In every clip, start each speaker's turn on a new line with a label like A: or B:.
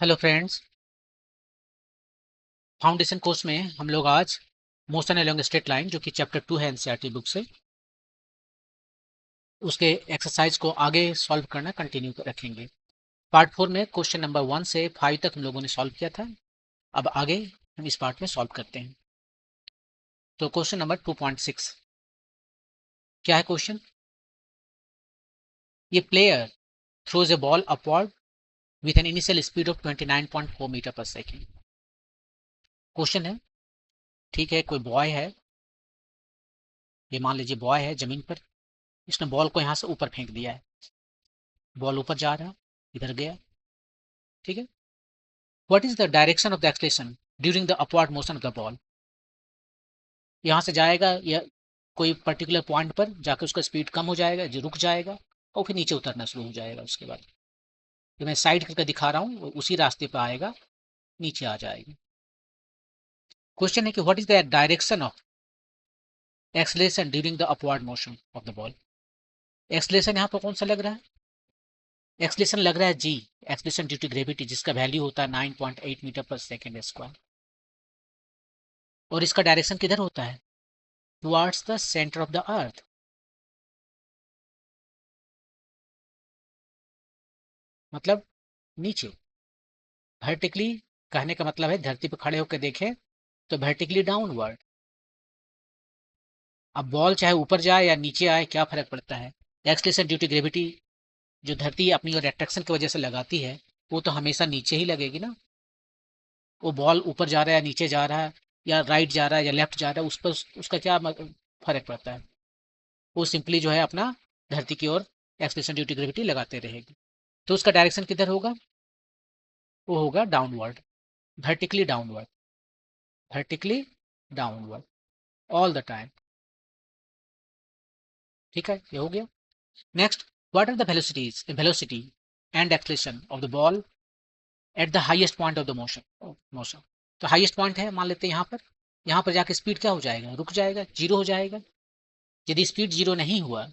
A: Hello friends. Foundation course में हम लोग आज मोशन अलोंग स्ट्रेट लाइन जो कि चैप्टर 2 है एनसीईआरटी बुक से, उसके एक्सरसाइज को आगे सॉल्व करना कंटिन्यू रखेंगे। पार्ट 4 में क्वेश्चन नंबर 1 से 5 तक हम लोगों ने सॉल्व किया था। अब आगे हम इस पार्ट में सॉल्व करते हैं। तो क्वेश्चन नंबर 2.6 क्या है क्वेश्चन? ये player throws a ball upward with an initial speed of 29.4 metre per second. Question है, ठीक है, कोई बॉय है, ये मान लीजिए बॉय है जमीन पर, इसने बॉल को यहाँ से ऊपर फेंक दिया है। बॉल ऊपर जा रहा है, इधर गया, ठीक है। What is the direction of the acceleration during the upward motion of the ball? यहाँ से जाएगा या कोई पर्टिकुलर पॉइंट पर जाकर उसका स्पीड कम हो जाएगा, जो रुक जाएगा और फिर नीचे उतरना शुरू हो जाएगा। उसके बाद जो मैं साइड करके दिखा रहा हूँ उसी रास्ते पर आएगा, नीचे आ जाएगी। क्वेश्चन है कि what is the direction of acceleration during the upward motion of the ball? Acceleration यहाँ पर कौन सा लग रहा है? एक्सलेशन लग रहा है जी, एक्सलेशन ड्यू टू ग्रेविटी, जिसका वैल्यू होता है 9.8 मीटर पर सेकेंड स्क्वायर। और इसका डायरेक्शन किधर होता है? Towards the centre of the earth. मतलब नीचे, वर्टिकली। कहने का मतलब है धरती पर खड़े होकर देखें तो वर्टिकली डाउनवर्ड। अब बॉल चाहे ऊपर जाए या नीचे आए, क्या फर्क पड़ता है? एक्सलेशन ड्यू टू ग्रेविटी जो धरती अपनी और अट्रैक्शन की वजह से लगाती है, वो तो हमेशा नीचे ही लगेगी ना। वो बॉल ऊपर जा रहा है, नीचे जा रहा है, या राइट जा रहा है या लेफ्ट जा रहा है, उस पर उसका क्या फर्क पड़ता है? वो सिंपली जो है अपना धरती की ओर एक्सलेशन ड्यू टू ग्रेविटी लगाते रहेगी। तो उसका डायरेक्शन किधर होगा? वो होगा downward, vertically downward, vertically downward all the time. ठीक है, ये हो गया। Next, what are the velocity and acceleration of the ball at the highest point of the motion? तो हाईएस्ट पॉइंट है, मान लेते हैं यहाँ पर। यहाँ पर जाके स्पीड क्या हो जाएगा? रुक जाएगा, जीरो हो जाएगा। यदि स्पीड जीरो नहीं हुआ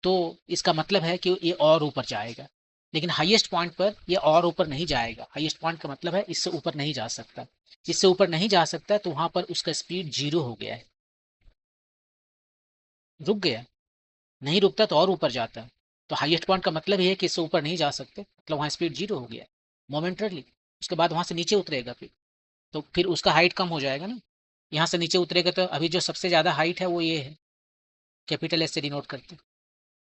A: तो इसका मतलब है कि ये और ऊपर जाएगा। लेकिन हाईएस्ट पॉइंट पर ये और ऊपर नहीं जाएगा। हाईएस्ट पॉइंट का मतलब है इससे ऊपर नहीं जा सकता। इससे ऊपर नहीं जा सकता तो वहां पर उसका स्पीड जीरो हो गया है, रुक गया। नहीं रुकता तो और ऊपर जाता है। तो हाईएस्ट पॉइंट का मतलब ये है कि इससे ऊपर नहीं जा सकते, मतलब वहाँ स्पीड जीरो हो गया मोमेंटरली। उसके बाद वहां से नीचे उतरेगा, फिर तो फिर उसका हाइट कम हो जाएगा ना। यहाँ से नीचे उतरेगा तो अभी जो सबसे ज़्यादा हाइट है वो ये है, कैपिटल एस से डिनोट करते हैं।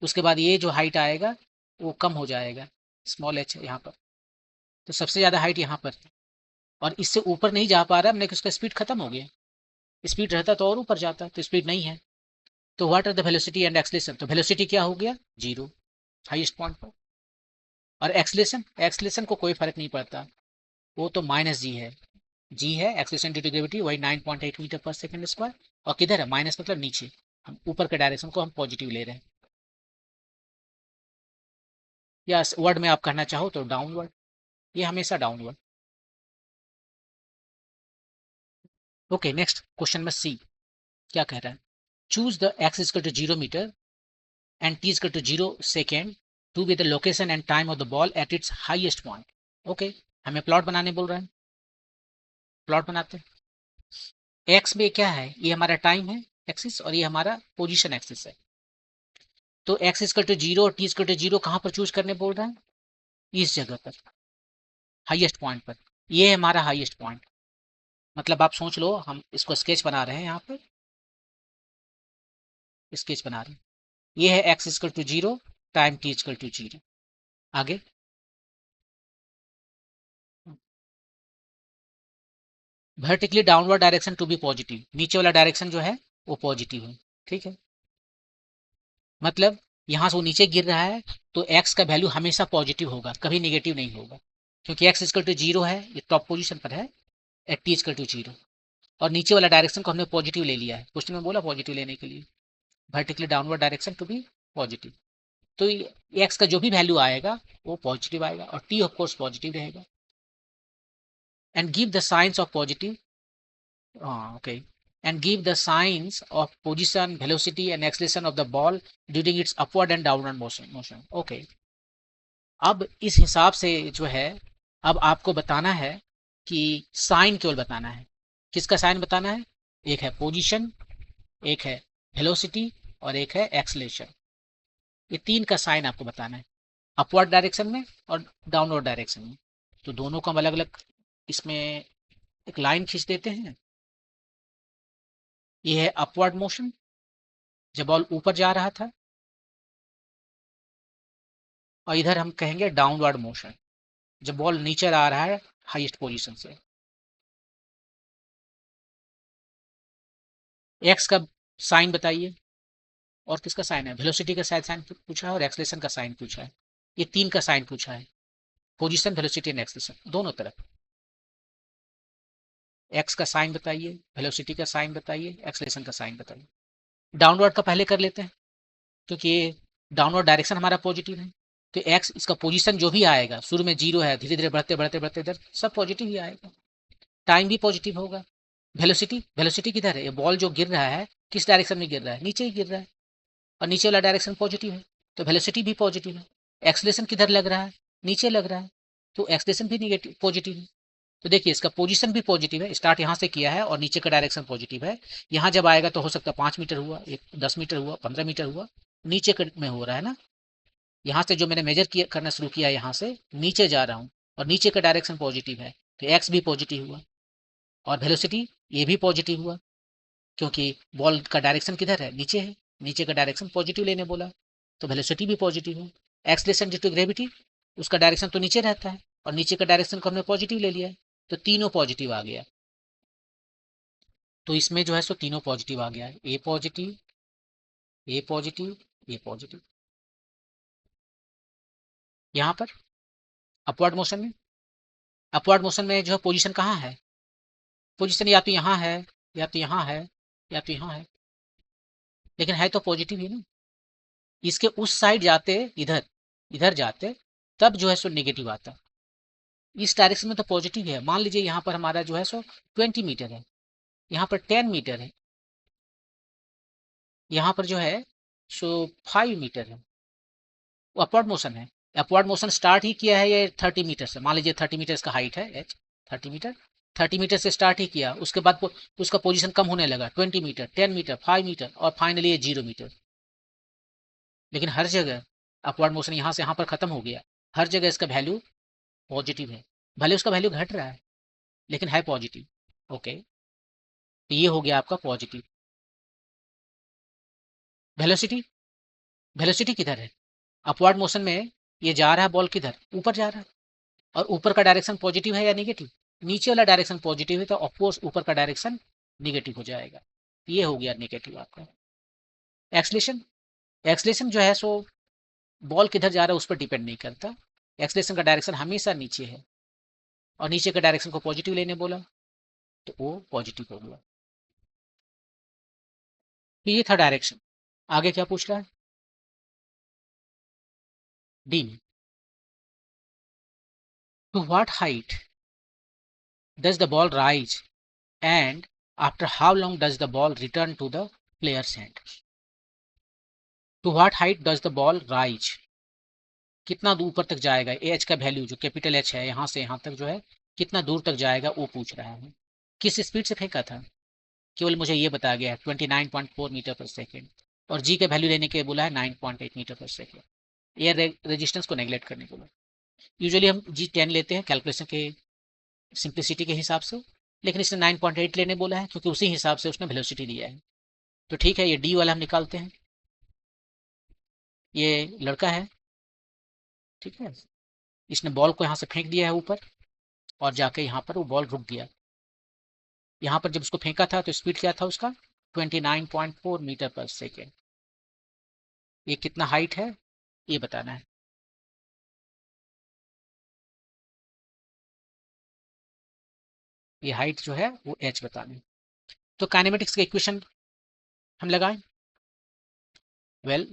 A: उसके बाद ये जो हाइट आएगा वो कम हो जाएगा, स्मॉल एच है यहाँ पर। तो सबसे ज़्यादा हाइट यहाँ पर है और इससे ऊपर नहीं जा पा रहा, हमने उसका स्पीड खत्म हो गया। स्पीड रहता तो और ऊपर जाता, तो स्पीड नहीं है। तो what are the velocity and acceleration? तो वेलोसिटी क्या हो गया? जीरो, हाईएस्ट पॉइंट पर। और एक्सलेशन, एक्सलेशन को कोई फर्क नहीं पड़ता, वो तो माइनस जी है। जी है एक्सलेशन ड्यू टू ग्रेविटी, वही 9.8 मीटर पर सेकंड स्क्वायर। और किधर है माइनस? मतलब नीचे। हम ऊपर के डायरेक्शन को हम पॉजिटिव ले रहे हैं, या वर्ड में आप कहना चाहो तो डाउनवर्ड। ये हमेशा डाउनवर्ड। ओके, नेक्स्ट क्वेश्चन में सी क्या कह रहा है? Choose the x equal to 0 metre and t equal to 0 second to be the location and time of the ball at its highest point. Okay, हमें प्लॉट बनाने बोल रहा है। प्लॉट बनाते हैं। एक्स में क्या है? ये हमारा टाइम है एक्सिस, और ये हमारा पोजीशन एक्सिस है। तो एक्स इक्वल टू 0 और टी इक्वल टू 0 कहाँ पर चूज करने बोल रहा है? इस जगह पर, हाईएस्ट पॉइंट पर। ये है हमारा हाईएस्ट पॉइंट। मतलब आप सोच लो, हम इसको स्केच बना रहे हैं, यहाँ पर स्केच बना रहे हैं। ये है x equal to 0, time t equal to 0। आगे vertically downward direction to be positive, नीचे वाला डायरेक्शन जो है वो पॉजिटिव है। ठीक है, मतलब यहाँ से वो नीचे गिर रहा है तो एक्स का वैल्यू हमेशा पॉजिटिव होगा, कभी नेगेटिव नहीं होगा, क्योंकि एक्स इक्वल टू 0 है, ये टॉप पोजीशन पर है, एट टी इक्वल टू 0। और नीचे वाला डायरेक्शन को हमने पॉजिटिव ले लिया है, क्वेश्चन में बोला पॉजिटिव लेने के लिए, vertically downward direction to be positive. तो एक्स का जो भी वैल्यू आएगा वो पॉजिटिव आएगा, और टी ऑफ कोर्स पॉजिटिव रहेगा। And give the signs of positive, okay, and give the signs of position, velocity and acceleration of the ball during its upward and downward motion. Okay, अब इस हिसाब से जो है अब आपको बताना है कि साइन केवल बताना है। किसका साइन बताना है? एक है पोजीशन, एक है वेलोसिटी और एक है एक्सलेशन। ये तीन का साइन आपको बताना है, अपवर्ड डायरेक्शन में और डाउनवर्ड डायरेक्शन में। तो दोनों का हम अलग अलग इसमें एक लाइन खींच देते हैं। ये है अपवर्ड मोशन, जब बॉल ऊपर जा रहा था, और इधर हम कहेंगे डाउनवर्ड मोशन, जब बॉल नीचे आ रहा है हाईएस्ट पोजीशन से। एक्स का साइन बताइए, और किसका साइन है? वेलोसिटी का साइन पूछा है और एक्सलेशन का साइन पूछा है। ये तीन का साइन पूछा है, पोजीशन, वेलोसिटी एंड एक्सलेशन दोनों तरफ। एक्स का साइन बताइए, वेलोसिटी का साइन बताइए, एक्सलेशन का साइन बताइए। डाउनवर्ड का पहले कर लेते हैं, क्योंकि ये डाउनवर्ड डायरेक्शन हमारा पॉजिटिव है। तो एक्स, इसका पोजीशन जो भी आएगा, शुरू में जीरो है, धीरे धीरे बढ़ते बढ़ते बढ़ते इधर सब पॉजिटिव ही आएगा। टाइम भी पॉजिटिव होगा। वेलोसिटी, वेलोसिटी किधर है? ये बॉल जो गिर रहा है किस डायरेक्शन में गिर रहा है? नीचे ही गिर रहा है, और नीचे वाला डायरेक्शन पॉजिटिव है, तो वेलोसिटी भी पॉजिटिव है। एक्सलेशन किधर लग रहा है? नीचे लग रहा है, तो एक्सलेशन भी निगेटिव पॉजिटिव है। तो देखिए इसका पोजीशन भी पॉजिटिव है, स्टार्ट यहाँ से किया है और नीचे का डायरेक्शन पॉजिटिव है। यहाँ जब आएगा तो हो सकता है 5 मीटर हुआ, 10 मीटर हुआ, 15 मीटर हुआ, नीचे में हो रहा है ना। यहाँ से जो मैंने मेजर किया करना शुरू किया, यहाँ से नीचे जा रहा हूँ और नीचे का डायरेक्शन पॉजिटिव है, तो एक्स भी पॉजिटिव हुआ। और वेलोसिटी ये भी पॉजिटिव हुआ, क्योंकि बॉल का डायरेक्शन किधर है? नीचे है, नीचे का डायरेक्शन पॉजिटिव लेने बोला, तो वेलोसिटी भी पॉजिटिव है। एक्सलेशन ड्यू टू ग्रेविटी, उसका डायरेक्शन तो नीचे रहता है, और नीचे का डायरेक्शन को हमने पॉजिटिव ले लिया है, तो तीनों पॉजिटिव आ गया। तो इसमें जो है सो तीनों पॉजिटिव आ गया है, ए पॉजिटिव, ए पॉजिटिव, ए पॉजिटिव। यहाँ पर अपवर्ड मोशन में, अपवर्ड मोशन में जो है पोजीशन कहाँ है? पोजीशन या तो यहाँ है, या तो यहाँ है, या तो यहाँ है, लेकिन है तो पॉजिटिव ही ना। इसके उस साइड जाते, इधर इधर जाते, तब जो है सो नेगेटिव आता। इस डायरेक्शन में तो पॉजिटिव है। मान लीजिए यहाँ पर हमारा जो है सो 20 मीटर है, यहाँ पर 10 मीटर है, यहाँ पर जो है सो 5 मीटर है, वो अपवर्ड मोशन है। अपवर्ड मोशन स्टार्ट ही किया है ये 30 मीटर से। मान लीजिए 30 मीटर इसका हाइट है, एच 30 मीटर, 30 मीटर से स्टार्ट ही किया, उसके बाद उसका पोजीशन कम होने लगा, 20 मीटर, 10 मीटर, 5 मीटर, और फाइनली ये 0 मीटर। लेकिन हर जगह अपवर्ड मोशन यहाँ से यहाँ पर खत्म हो गया, हर जगह इसका वैल्यू पॉजिटिव है। भले उसका वैल्यू घट रहा है, लेकिन है पॉजिटिव। ओके, तो ये हो गया आपका पॉजिटिव। वेलोसिटी, वेलोसिटी किधर है? अपवर्ड मोशन में ये जा रहा है, बॉल किधर? ऊपर जा रहा है, और ऊपर का डायरेक्शन पॉजिटिव है या नेगेटिव? नीचे वाला डायरेक्शन पॉजिटिव है, तो ऑफकोर्स ऊपर का डायरेक्शन नेगेटिव हो जाएगा। ये हो गया नेगेटिव आपका। एक्सलेशन, एक्सलेशन जो है सो बॉल किधर जा रहा है उस पर डिपेंड नहीं करता। एक्सलेशन का डायरेक्शन हमेशा नीचे है, और नीचे के डायरेक्शन को पॉजिटिव लेने बोला, तो वो पॉजिटिव हो गया। तो ये था डायरेक्शन। आगे क्या पूछ रहा है? डी में, to what height does the ball rise and after how long does the ball return to the player's hand? To what height does the ball rise? कितना दूर ऊपर तक जाएगा? एच का वैल्यू जो कैपिटल एच है, यहाँ से यहाँ तक जो है कितना दूर तक जाएगा वो पूछ रहा है। किस स्पीड से फेंका था? केवल मुझे ये बताया गया है 29.4 मीटर पर सेकेंड, और जी का वैल्यू लेने के बोला है 9.8 metre per second. Air resistance को नेग्लेक्ट करने को बोला। यूजुअली हम G10 लेते हैं कैलकुलेशन के सिंप्लिसिटी के हिसाब से, लेकिन इसने 9.8 लेने बोला है, क्योंकि उसी हिसाब से उसने वेलोसिटी लिया है। तो ठीक है, ये डी वाला हम निकालते हैं। ये लड़का है, ठीक है, इसने बॉल को यहाँ से फेंक दिया है ऊपर, और जाके यहाँ पर वो बॉल रुक गया। यहाँ पर जब उसको फेंका था तो स्पीड क्या था उसका? 29.4 मीटर पर सेकेंड। ये कितना हाइट है ये बताना है। ये हाइट जो है वो h बताना है। तो काइनेमेटिक्स के इक्वेशन हम लगाएं।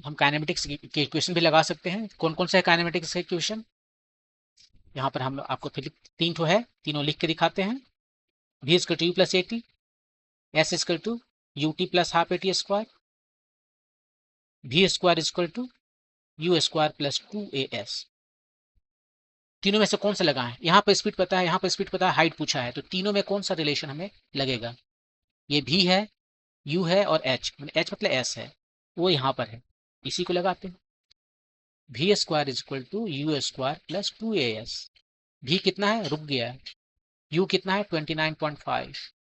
A: हम काइनेमेटिक्स के इक्वेशन भी लगा सकते हैं। कौन कौन से है काइनेमेटिक्स के इक्वेशन? यहाँ पर हम आपको तीन ठो है, तीनों लिख के दिखाते हैं। v equal to u plus a t, s equal to u t plus half a t square, v square equal to u square plus 2as। तीनों में से कौन सा लगाएं? यहाँ पर स्पीड पता है, यहाँ पर स्पीड पता है, हाइट पूछा है, तो तीनों में कौन सा रिलेशन हमें लगेगा? ये भी है, यू है और एच मतलब एस है, वो यहाँ पर है, इसी को लगाते हैं। V square is equal to u square plus 2as। भी कितना है? रुक गया है। यू कितना है? 29.5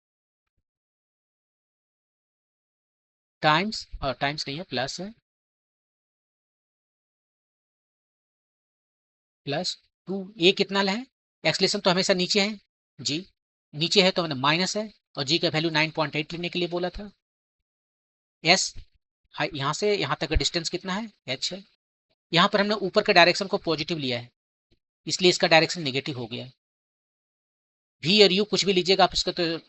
A: टाइम्स, और टाइम्स नहीं है, प्लस है, प्लस 2। ए कितना है? एक्सलेशन तो हमेशा नीचे है जी, नीचे है तो मैंने माइनस है, और जी का वैल्यू 9.8 लेने के लिए बोला था। एस यहाँ से यहाँ तक का डिस्टेंस कितना है? एच है। यहाँ पर हमने ऊपर के डायरेक्शन को पॉजिटिव लिया है, इसलिए इसका डायरेक्शन नेगेटिव हो गया। वी और यू कुछ भी लीजिएगा आप, इसका तो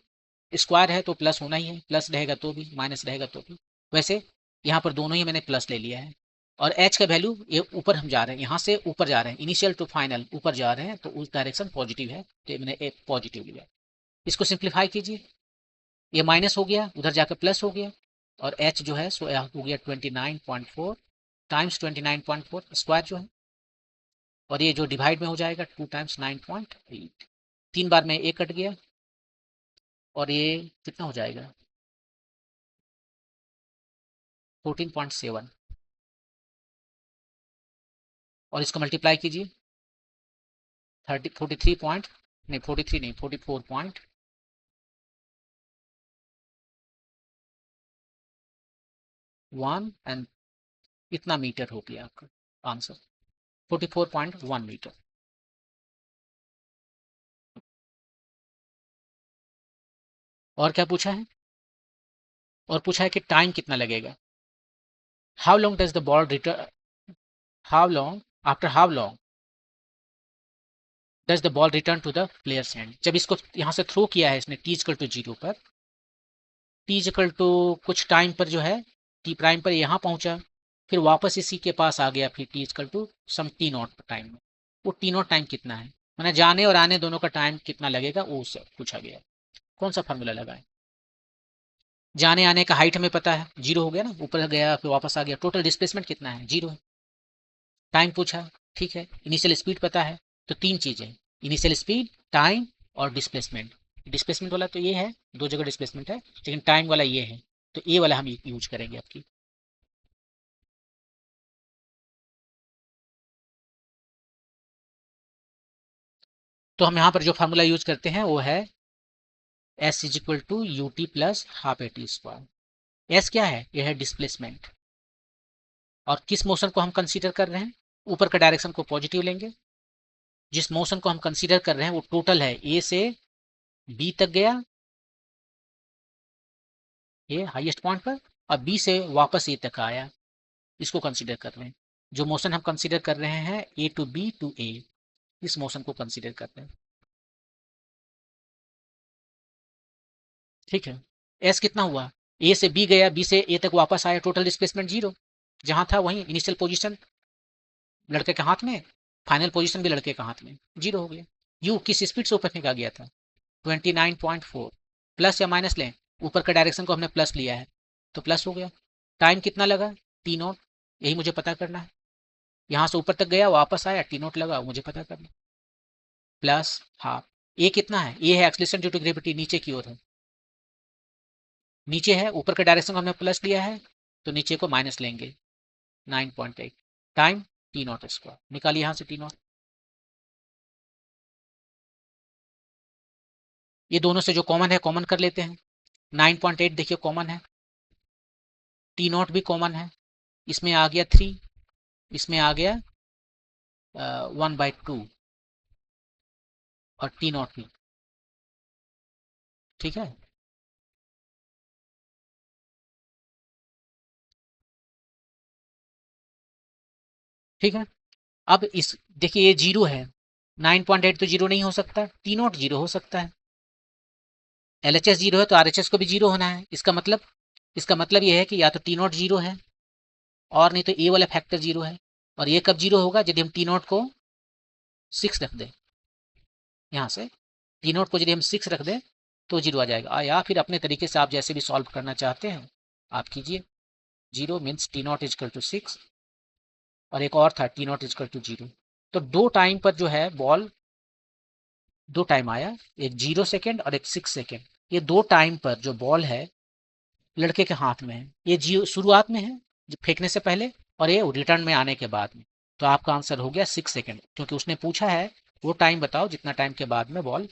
A: स्क्वायर है तो प्लस होना ही है, प्लस रहेगा तो भी, माइनस रहेगा तो भी। वैसे यहाँ पर दोनों ही मैंने प्लस ले लिया है। और एच का वैल्यू, ये ऊपर हम जा रहे हैं, यहाँ से ऊपर जा रहे हैं, इनिशियल टू फाइनल ऊपर जा रहे हैं, तो उस डायरेक्शन पॉजिटिव है, तो मैंने एक पॉजिटिव लिया। इसको सिंप्लीफाई कीजिए, ये माइनस हो गया, उधर जाकर प्लस हो गया, और एच जो है सो हो गया 29.4 टाइम्स 29.4 स्क्वायर जो है, और ये जो डिवाइड में हो जाएगा 2 टाइम्स 9.8, 3 बार में 1 कट गया, और ये कितना हो जाएगा? 14.7, और इसको मल्टीप्लाई कीजिए 43 पॉइंट, नहीं 43 नहीं, 44.1 एंड इतना मीटर हो गया आपका आंसर, 44.1 मीटर। और क्या पूछा है? और पूछा है कि टाइम कितना लगेगा। How long does the ball return, how long, after how long does the ball return to the player's hand. जब इसको यहाँ से थ्रो किया है इसने टी इक्वल टू 0 पर, टी इक्वल टू कुछ टाइम पर जो है टी प्राइम पर यहाँ पहुंचा, फिर वापस इसी के पास आ गया, फिर t equal to some t not time में। वो टी नॉट टाइम कितना है, मैंने जाने और आने दोनों का टाइम कितना लगेगा वो उससे पूछा गया। कौन सा फार्मूला लगाए? जाने आने का हाइट हमें पता है, 0 हो गया ना, ऊपर गया फिर वापस आ गया, टोटल डिस्प्लेसमेंट कितना है? 0 है। टाइम पूछा, ठीक है, इनिशियल स्पीड पता है, तो 3 चीजें, इनिशियल स्पीड, टाइम और डिस्प्लेसमेंट। डिस्प्लेसमेंट वाला तो ये है, 2 जगह डिस्प्लेसमेंट है, लेकिन टाइम वाला ये है, तो ये वाला हम यूज करेंगे आपकी। तो हम यहाँ पर जो फार्मूला यूज करते हैं वो है s is equal to u t plus half a t square. S क्या है? यह है डिस्प्लेसमेंट, और किस मोशन को हम कंसीडर कर रहे हैं? ऊपर का डायरेक्शन को पॉजिटिव लेंगे, जिस मोशन को हम कंसीडर कर रहे हैं वो टोटल है, ए से बी तक गया, ये हाईएस्ट पॉइंट पर, और बी से वापस ए तक आया, इसको कंसीडर कर रहे हैं। जो मोशन हम कंसीडर कर रहे हैं ए टू बी टू ए, इस मोशन को कंसीडर कर रहे हैं, ठीक है। एस कितना हुआ? ए से बी गया, बी से ए तक वापस आया, टोटल डिस्प्लेसमेंट 0, जहां था वहीं इनिशियल पोजीशन लड़के के हाथ में, फाइनल पोजीशन भी लड़के के हाथ में, 0 हो गया। यू किस स्पीड से ऊपर फेंका गया था? 29.4, प्लस या माइनस लें, ऊपर का डायरेक्शन को हमने प्लस लिया है तो प्लस हो गया। टाइम कितना लगा? टी नॉट, यही मुझे पता करना है। यहाँ से ऊपर तक गया, वापस आया, टी नॉट लगा, मुझे पता करना, प्लस हाफ। ए कितना है? ए है एक्सीलरेशन ड्यू टू ग्रेविटी, नीचे की ओर है, नीचे है, ऊपर के डायरेक्शन को हमने प्लस लिया है तो नीचे को माइनस लेंगे, 9.8 टाइम टी नॉट स्क्वायर। निकालिए यहाँ से टी नॉट, ये दोनों से जो कॉमन है कॉमन कर लेते हैं। 9.8 देखिए कॉमन है, टी नॉट भी कॉमन है, इसमें आ गया 3, इसमें आ गया 1/2, और टी नॉट भी, ठीक है। ठीक है, अब इस देखिए ये 0 है, 9.8 तो 0 नहीं हो सकता, टी नॉट 0 हो सकता है, LHS 0 है तो RHS को भी 0 होना है। इसका मतलब ये है कि या तो टी नॉट 0 है, और नहीं तो ए वाला फैक्टर 0 है। और ये कब 0 होगा? यदि हम टी नॉट को 6 रख दें, यहाँ से टी नॉट को यदि हम 6 रख दें तो 0 आ जाएगा, या फिर अपने तरीके से आप जैसे भी सॉल्व करना चाहते हैं आप कीजिए। 0 means t not equal to 6, और एक और था टी नॉट इजकल टू 0, तो दो टाइम पर जो है बॉल, दो टाइम आया, एक 0 सेकेंड और एक 6 सेकेंड। ये दो टाइम पर जो बॉल है लड़के के हाथ में है, ये जीरो शुरुआत में है फेंकने से पहले, और ये रिटर्न में आने के बाद में। तो आपका आंसर हो गया 6 सेकेंड, क्योंकि उसने पूछा है वो टाइम बताओ जितना टाइम के बाद में बॉल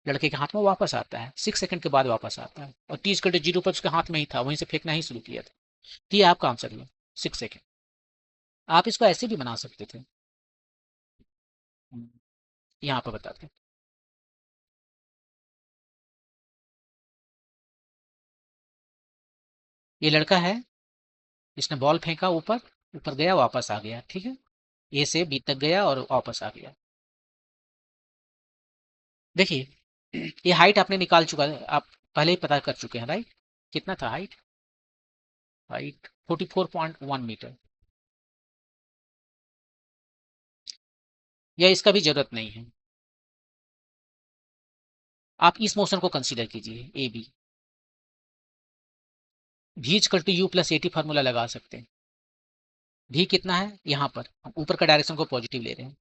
A: लड़के के हाथ में वापस आता है। 6 सेकंड के बाद वापस आता है, और 30 पर उसके हाथ में ही था, वहीं से फेंकना ही शुरू किया था। तो ये आपका आंसर हुआ 6 सेकंड। आप इसको ऐसे भी बना सकते थे। यहाँ पर बताते हैं। ये लड़का है, इसने बॉल फेंका ऊपर, ऊपर गया वापस आ गया, ठीक है। ए से बी तक गया और वापस आ गया। देखिए ये हाइट आपने निकाल चुका है, आप पहले ही पता कर चुके हैं, राइट। कितना था हाइट? Height 44.1 metre. या इसका भी जरूरत नहीं है, आप इस मोशन को कंसीडर कीजिए, A B. V equal to u plus a t formula लगा सकते हैं। भी कितना है, यहाँ पर हम ऊपर का डायरेक्शन को पॉजिटिव ले रहे हैं,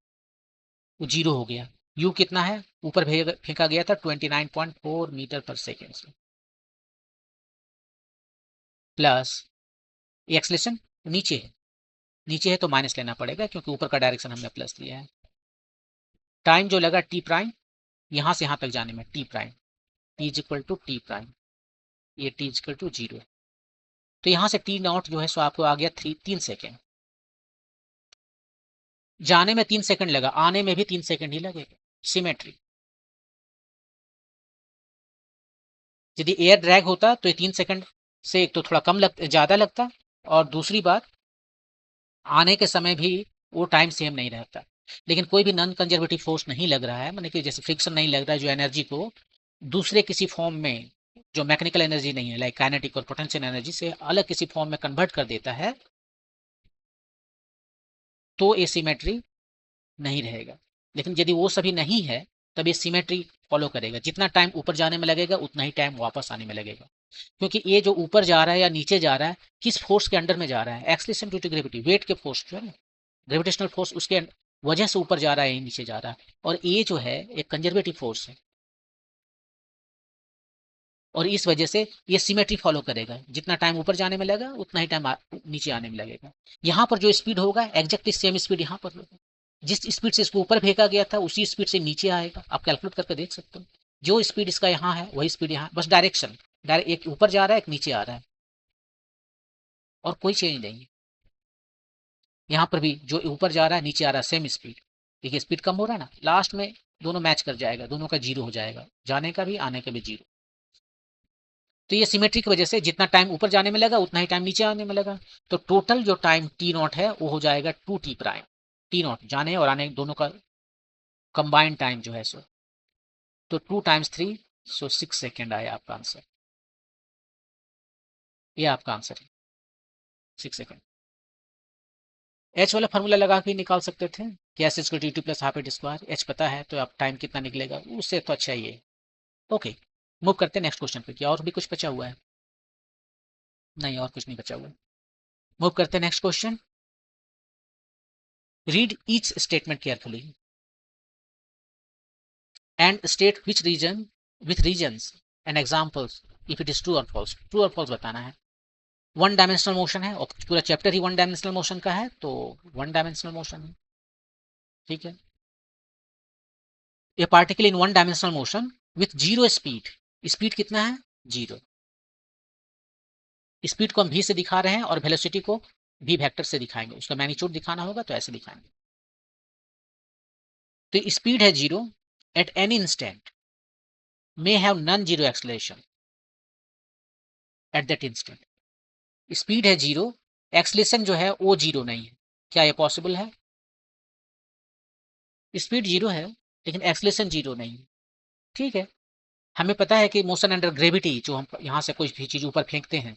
A: वो जीरो हो गया। यू कितना है, ऊपर फेंका गया था 29.4 मीटर पर सेकेंड से, प्लस एक्सलेशन नीचे है, नीचे है तो माइनस लेना पड़ेगा क्योंकि ऊपर का डायरेक्शन हमने प्लस लिया है। टाइम जो लगा टी प्राइम, यहां से यहां तक जाने में t prime, t is equal to t prime, ये टी इज इक्वल टू 0। तो यहां से टी नॉट जो है सो आपको आ गया 3 सेकेंड। जाने में 3 सेकंड लगा, आने में भी 3 सेकंड ही लगेगा। सिमेट्री। यदि एयर ड्रैग होता तो ये 3 सेकंड से एक तो थोड़ा कम ज्यादा लगता, और दूसरी बात आने के समय भी वो टाइम सेम नहीं रहता। लेकिन कोई भी नॉन कंजर्वेटिव फोर्स नहीं लग रहा है, मतलब कि जैसे फ्रिक्शन नहीं लग रहा है जो एनर्जी को दूसरे किसी फॉर्म में, जो मैकेनिकल एनर्जी नहीं है लाइक काइनेटिक और पोटेंशियल एनर्जी से अलग किसी फॉर्म में कन्वर्ट कर देता है, तो एसिमेट्री नहीं रहेगा। लेकिन यदि वो सभी नहीं है तब ये सिमेट्री फॉलो करेगा, जितना टाइम ऊपर जाने में लगेगा उतना ही टाइम वापस आने में लगेगा। क्योंकि ये जो ऊपर जा रहा है या नीचे जा रहा है, किस फोर्स के अंडर में जा रहा है, acceleration due to gravity, weight के फोर्स जो है ना, ग्रेविटेशनल फोर्स, उसके वजह से ऊपर जा रहा है, नीचे जा रहा है। और ये जो है एक कंजर्वेटिव फोर्स है, और इस वजह से ये सिमेट्री फॉलो करेगा, जितना टाइम ऊपर जाने में लगा उतना ही टाइम नीचे आने में लगेगा। यहाँ पर जो स्पीड होगा एग्जैक्टली सेम स्पीड यहाँ पर होगा, जिस स्पीड से इसको ऊपर फेंका गया था उसी स्पीड से नीचे आएगा। आप कैलकुलेट करके देख सकते हो, जो स्पीड इसका यहाँ है वही स्पीड यहाँ, बस डायरेक्शन, एक ऊपर जा रहा है एक नीचे आ रहा है, और कोई चेंज नहीं है। यहाँ पर भी जो ऊपर जा रहा है नीचे आ रहा है सेम स्पीड। देखिए स्पीड कम हो रहा है ना, लास्ट में दोनों मैच कर जाएगा, दोनों का जीरो हो जाएगा, जाने का भी आने का भी जीरो। तो ये सिमेट्री की वजह से जितना टाइम ऊपर जाने में लगा उतना ही टाइम नीचे आने में लगा। तो टोटल जो टाइम टी नॉट है वो हो जाएगा 2t प्राइम, टी नॉट जाने और आने दोनों का कंबाइंड टाइम जो है सो, तो 2 टाइम्स 3, सो 6 सेकेंड आया आपका आंसर। ये आपका आंसर है 6 सेकेंड। एच वाला फॉर्मूला लगा के निकाल सकते थे कि s equal to t plus half a t square, h पता है तो आप टाइम कितना निकलेगा उससे तो अच्छा ही है। ओके, मूव करते हैं नेक्स्ट क्वेश्चन पे। क्या और भी कुछ बचा हुआ है? नहीं, और कुछ नहीं बचा हुआ है। मूव करते हैं next question. Read each statement carefully and state which reason with reasons and examples if it is true और फॉल्स। ट्रू और फॉल्स बताना है। वन डायमेंशनल मोशन है और पूरा चैप्टर ही वन डायमेंशनल मोशन का है, तो वन डायमेंशनल मोशन है, ठीक है। A particle in one dimensional motion with zero speed, speed कितना है, जीरो। स्पीड को हम v से दिखा रहे हैं और वेलोसिटी को v वेक्टर से दिखाएंगे, उसका मैग्नीट्यूड दिखाना होगा तो ऐसे दिखाएंगे। तो स्पीड है zero at any instant, may have non zero acceleration at that instant. Speed है जीरो, एक्सेलरेशन जो है वो जीरो नहीं है। क्या ये पॉसिबल है? स्पीड जीरो है लेकिन एक्सेलरेशन जीरो नहीं है, ठीक है। हमें पता है कि मोशन अंडर ग्रेविटी, जो हम यहाँ से कोई भी चीज ऊपर फेंकते हैं,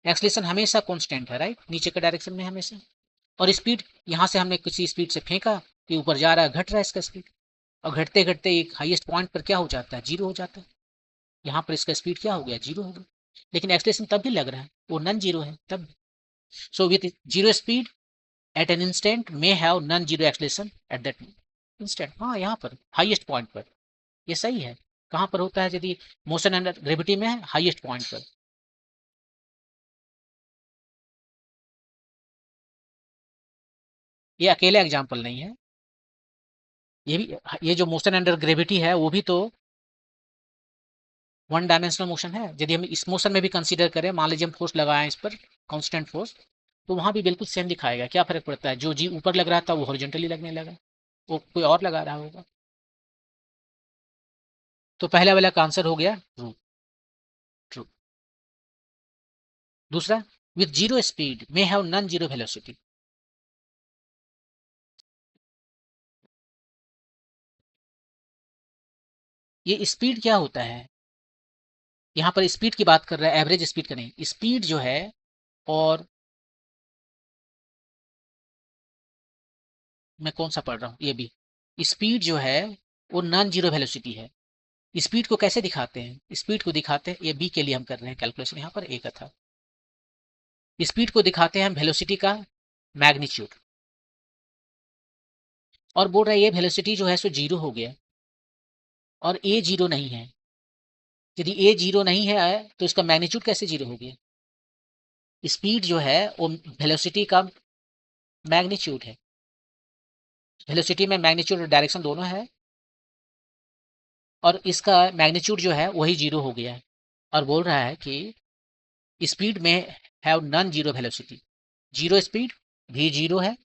A: एक्सेलरेशन हमेशा कांस्टेंट है, राइट, नीचे के डायरेक्शन में हमेशा। और स्पीड, यहाँ से हमने किसी स्पीड से फेंका कि ऊपर जा रहा है, घट रहा है इसका स्पीड, और घटते घटते एक हाईएस्ट पॉइंट पर क्या हो जाता है, जीरो हो जाता है। यहाँ पर इसका स्पीड क्या हो गया, जीरो हो गया। लेकिन एक्सेलरेशन तब भी लग रहा है, वो नॉन जीरो है तब। So with zero speed at an instant may have non zero acceleration at that instant. हाँ, यहाँ पर हाईएस्ट पॉइंट पर ये सही है। कहाँ पर होता है यदि मोशन अंडर ग्रेविटी में है? हाईएस्ट पॉइंट पर। ये अकेला एग्जाम्पल नहीं है, ये भी, ये जो मोशन अंडर ग्रेविटी है वो भी तो वन डायमेंशनल मोशन है। यदि हम इस मोशन में भी कंसीडर करें, मान लीजिए हम फोर्स लगाएं इस पर, कांस्टेंट फोर्स, तो वहां भी बिल्कुल सेम दिखाएगा। क्या फर्क पड़ता है? जो जी ऊपर लग रहा था वो हॉरिजॉन्टली लगने लगा, वो कोई और लगा रहा होगा। तो पहला वाला का आंसर हो गया ट्रू। ट्रू। दूसरा, with zero speed may have non zero velocity. ये स्पीड क्या होता है? यहाँ पर स्पीड की बात कर रहा है, एवरेज स्पीड का नहीं। स्पीड जो है, और मैं कौन सा पढ़ रहा हूँ, ये भी, स्पीड जो है वो नॉन जीरो वेलोसिटी है। स्पीड को कैसे दिखाते हैं? स्पीड को दिखाते हैं, ये बी के लिए हम कर रहे हैं कैलकुलेशन, यहाँ पर ए का था। स्पीड को दिखाते हैं हम वेलोसिटी का मैग्नीट्यूड, और बोल रहा है ये वेलोसिटी जो है सो जीरो हो गया, और ए जीरो नहीं है। यदि ए जीरो नहीं है तो इसका मैग्नीट्यूड कैसे जीरो हो गया? स्पीड जो है वो वेलोसिटी का मैग्नीट्यूड है। वेलोसिटी में मैग्नीट्यूड और डायरेक्शन दोनों है, और इसका मैग्नीट्यूड जो है वही जीरो हो गया है। और बोल रहा है कि स्पीड में have non zero velocity. Zero speed भी जीरो है,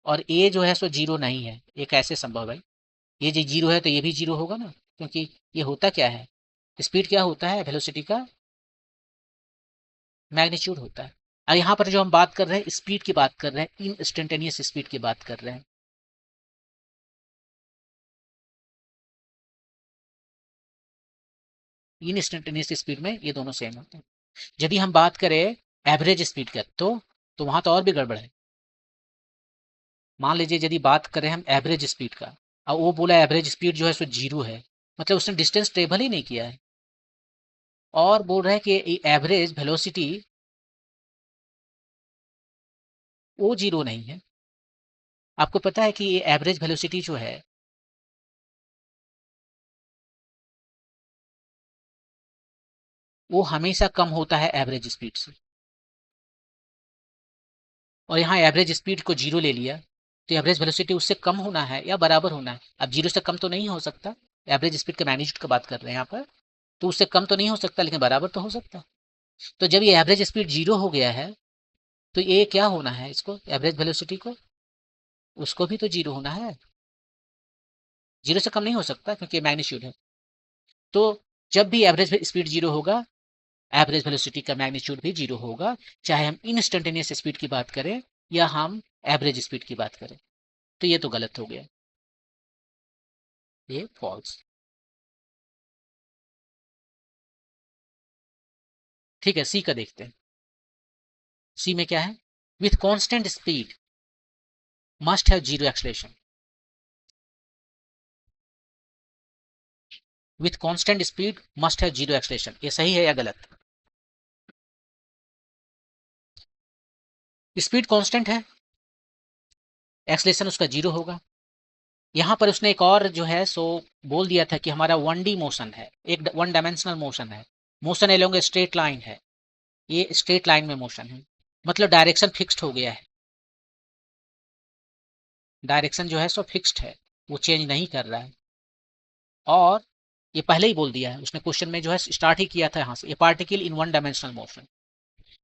A: और ए जो है सो जीरो नहीं है। ये कैसे संभव है? ये जो जीरो है तो ये भी जीरो होगा ना, क्योंकि ये होता क्या है, स्पीड क्या होता है? वेलोसिटी का मैग्नीट्यूड होता है। और यहाँ पर जो हम बात कर रहे हैं स्पीड की बात कर रहे हैं, इंस्टेंटेनियस स्पीड की बात कर रहे हैं। इंस्टेंटेनियस स्पीड में ये दोनों सेम होते हैं। यदि हम बात करें एवरेज स्पीड का, तो वहां तो और भी गड़बड़ है। मान लीजिए यदि बात करें हम एवरेज स्पीड का, और वो बोला एवरेज स्पीड जो है सो जीरो है, मतलब उसने डिस्टेंस ट्रेवल ही नहीं किया है। और बोल रहा है कि एवरेज वेलोसिटी वो जीरो नहीं है। आपको पता है कि ये एवरेज वेलोसिटी जो है वो हमेशा कम होता है एवरेज स्पीड से। और यहाँ एवरेज स्पीड को जीरो ले लिया, तो एवरेज वेलोसिटी उससे कम होना है या बराबर होना है? अब जीरो से कम तो नहीं हो सकता, एवरेज स्पीड के मैग्नीट्यूड की बात कर रहे हैं यहाँ पर, तो उससे कम तो नहीं हो सकता, लेकिन बराबर तो हो सकता है। तो जब ये एवरेज स्पीड जीरो हो गया है, तो ये क्या होना है? इसको एवरेज वेलोसिटी को, उसको भी तो जीरो होना है। जीरो से कम नहीं हो सकता क्योंकि मैग्नीट्यूड है। तो जब भी एवरेज स्पीड जीरो होगा, एवरेज वेलोसिटी का मैग्नीट्यूड भी जीरो होगा, चाहे हम इंस्टेंटेनियस स्पीड की बात करें या हम एवरेज स्पीड की बात करें। तो ये तो गलत हो गया, ये फॉल्स। ठीक है, सी का देखते हैं। सी में क्या है? With constant speed must have zero acceleration. With constant speed must have zero acceleration, ये सही है या गलत? स्पीड कांस्टेंट है, एक्सलेशन उसका जीरो होगा। यहाँ पर उसने एक और जो है सो बोल दिया था कि हमारा 1D मोशन है, एक वन डायमेंशनल मोशन है, motion along a straight line है, ये स्ट्रेट लाइन में मोशन है, मतलब डायरेक्शन फिक्स्ड हो गया है। डायरेक्शन जो है सो फिक्स्ड है, वो चेंज नहीं कर रहा है। और ये पहले ही बोल दिया है उसने, क्वेश्चन में जो है स्टार्ट ही किया था यहाँ से, ये particle in one dimensional motion.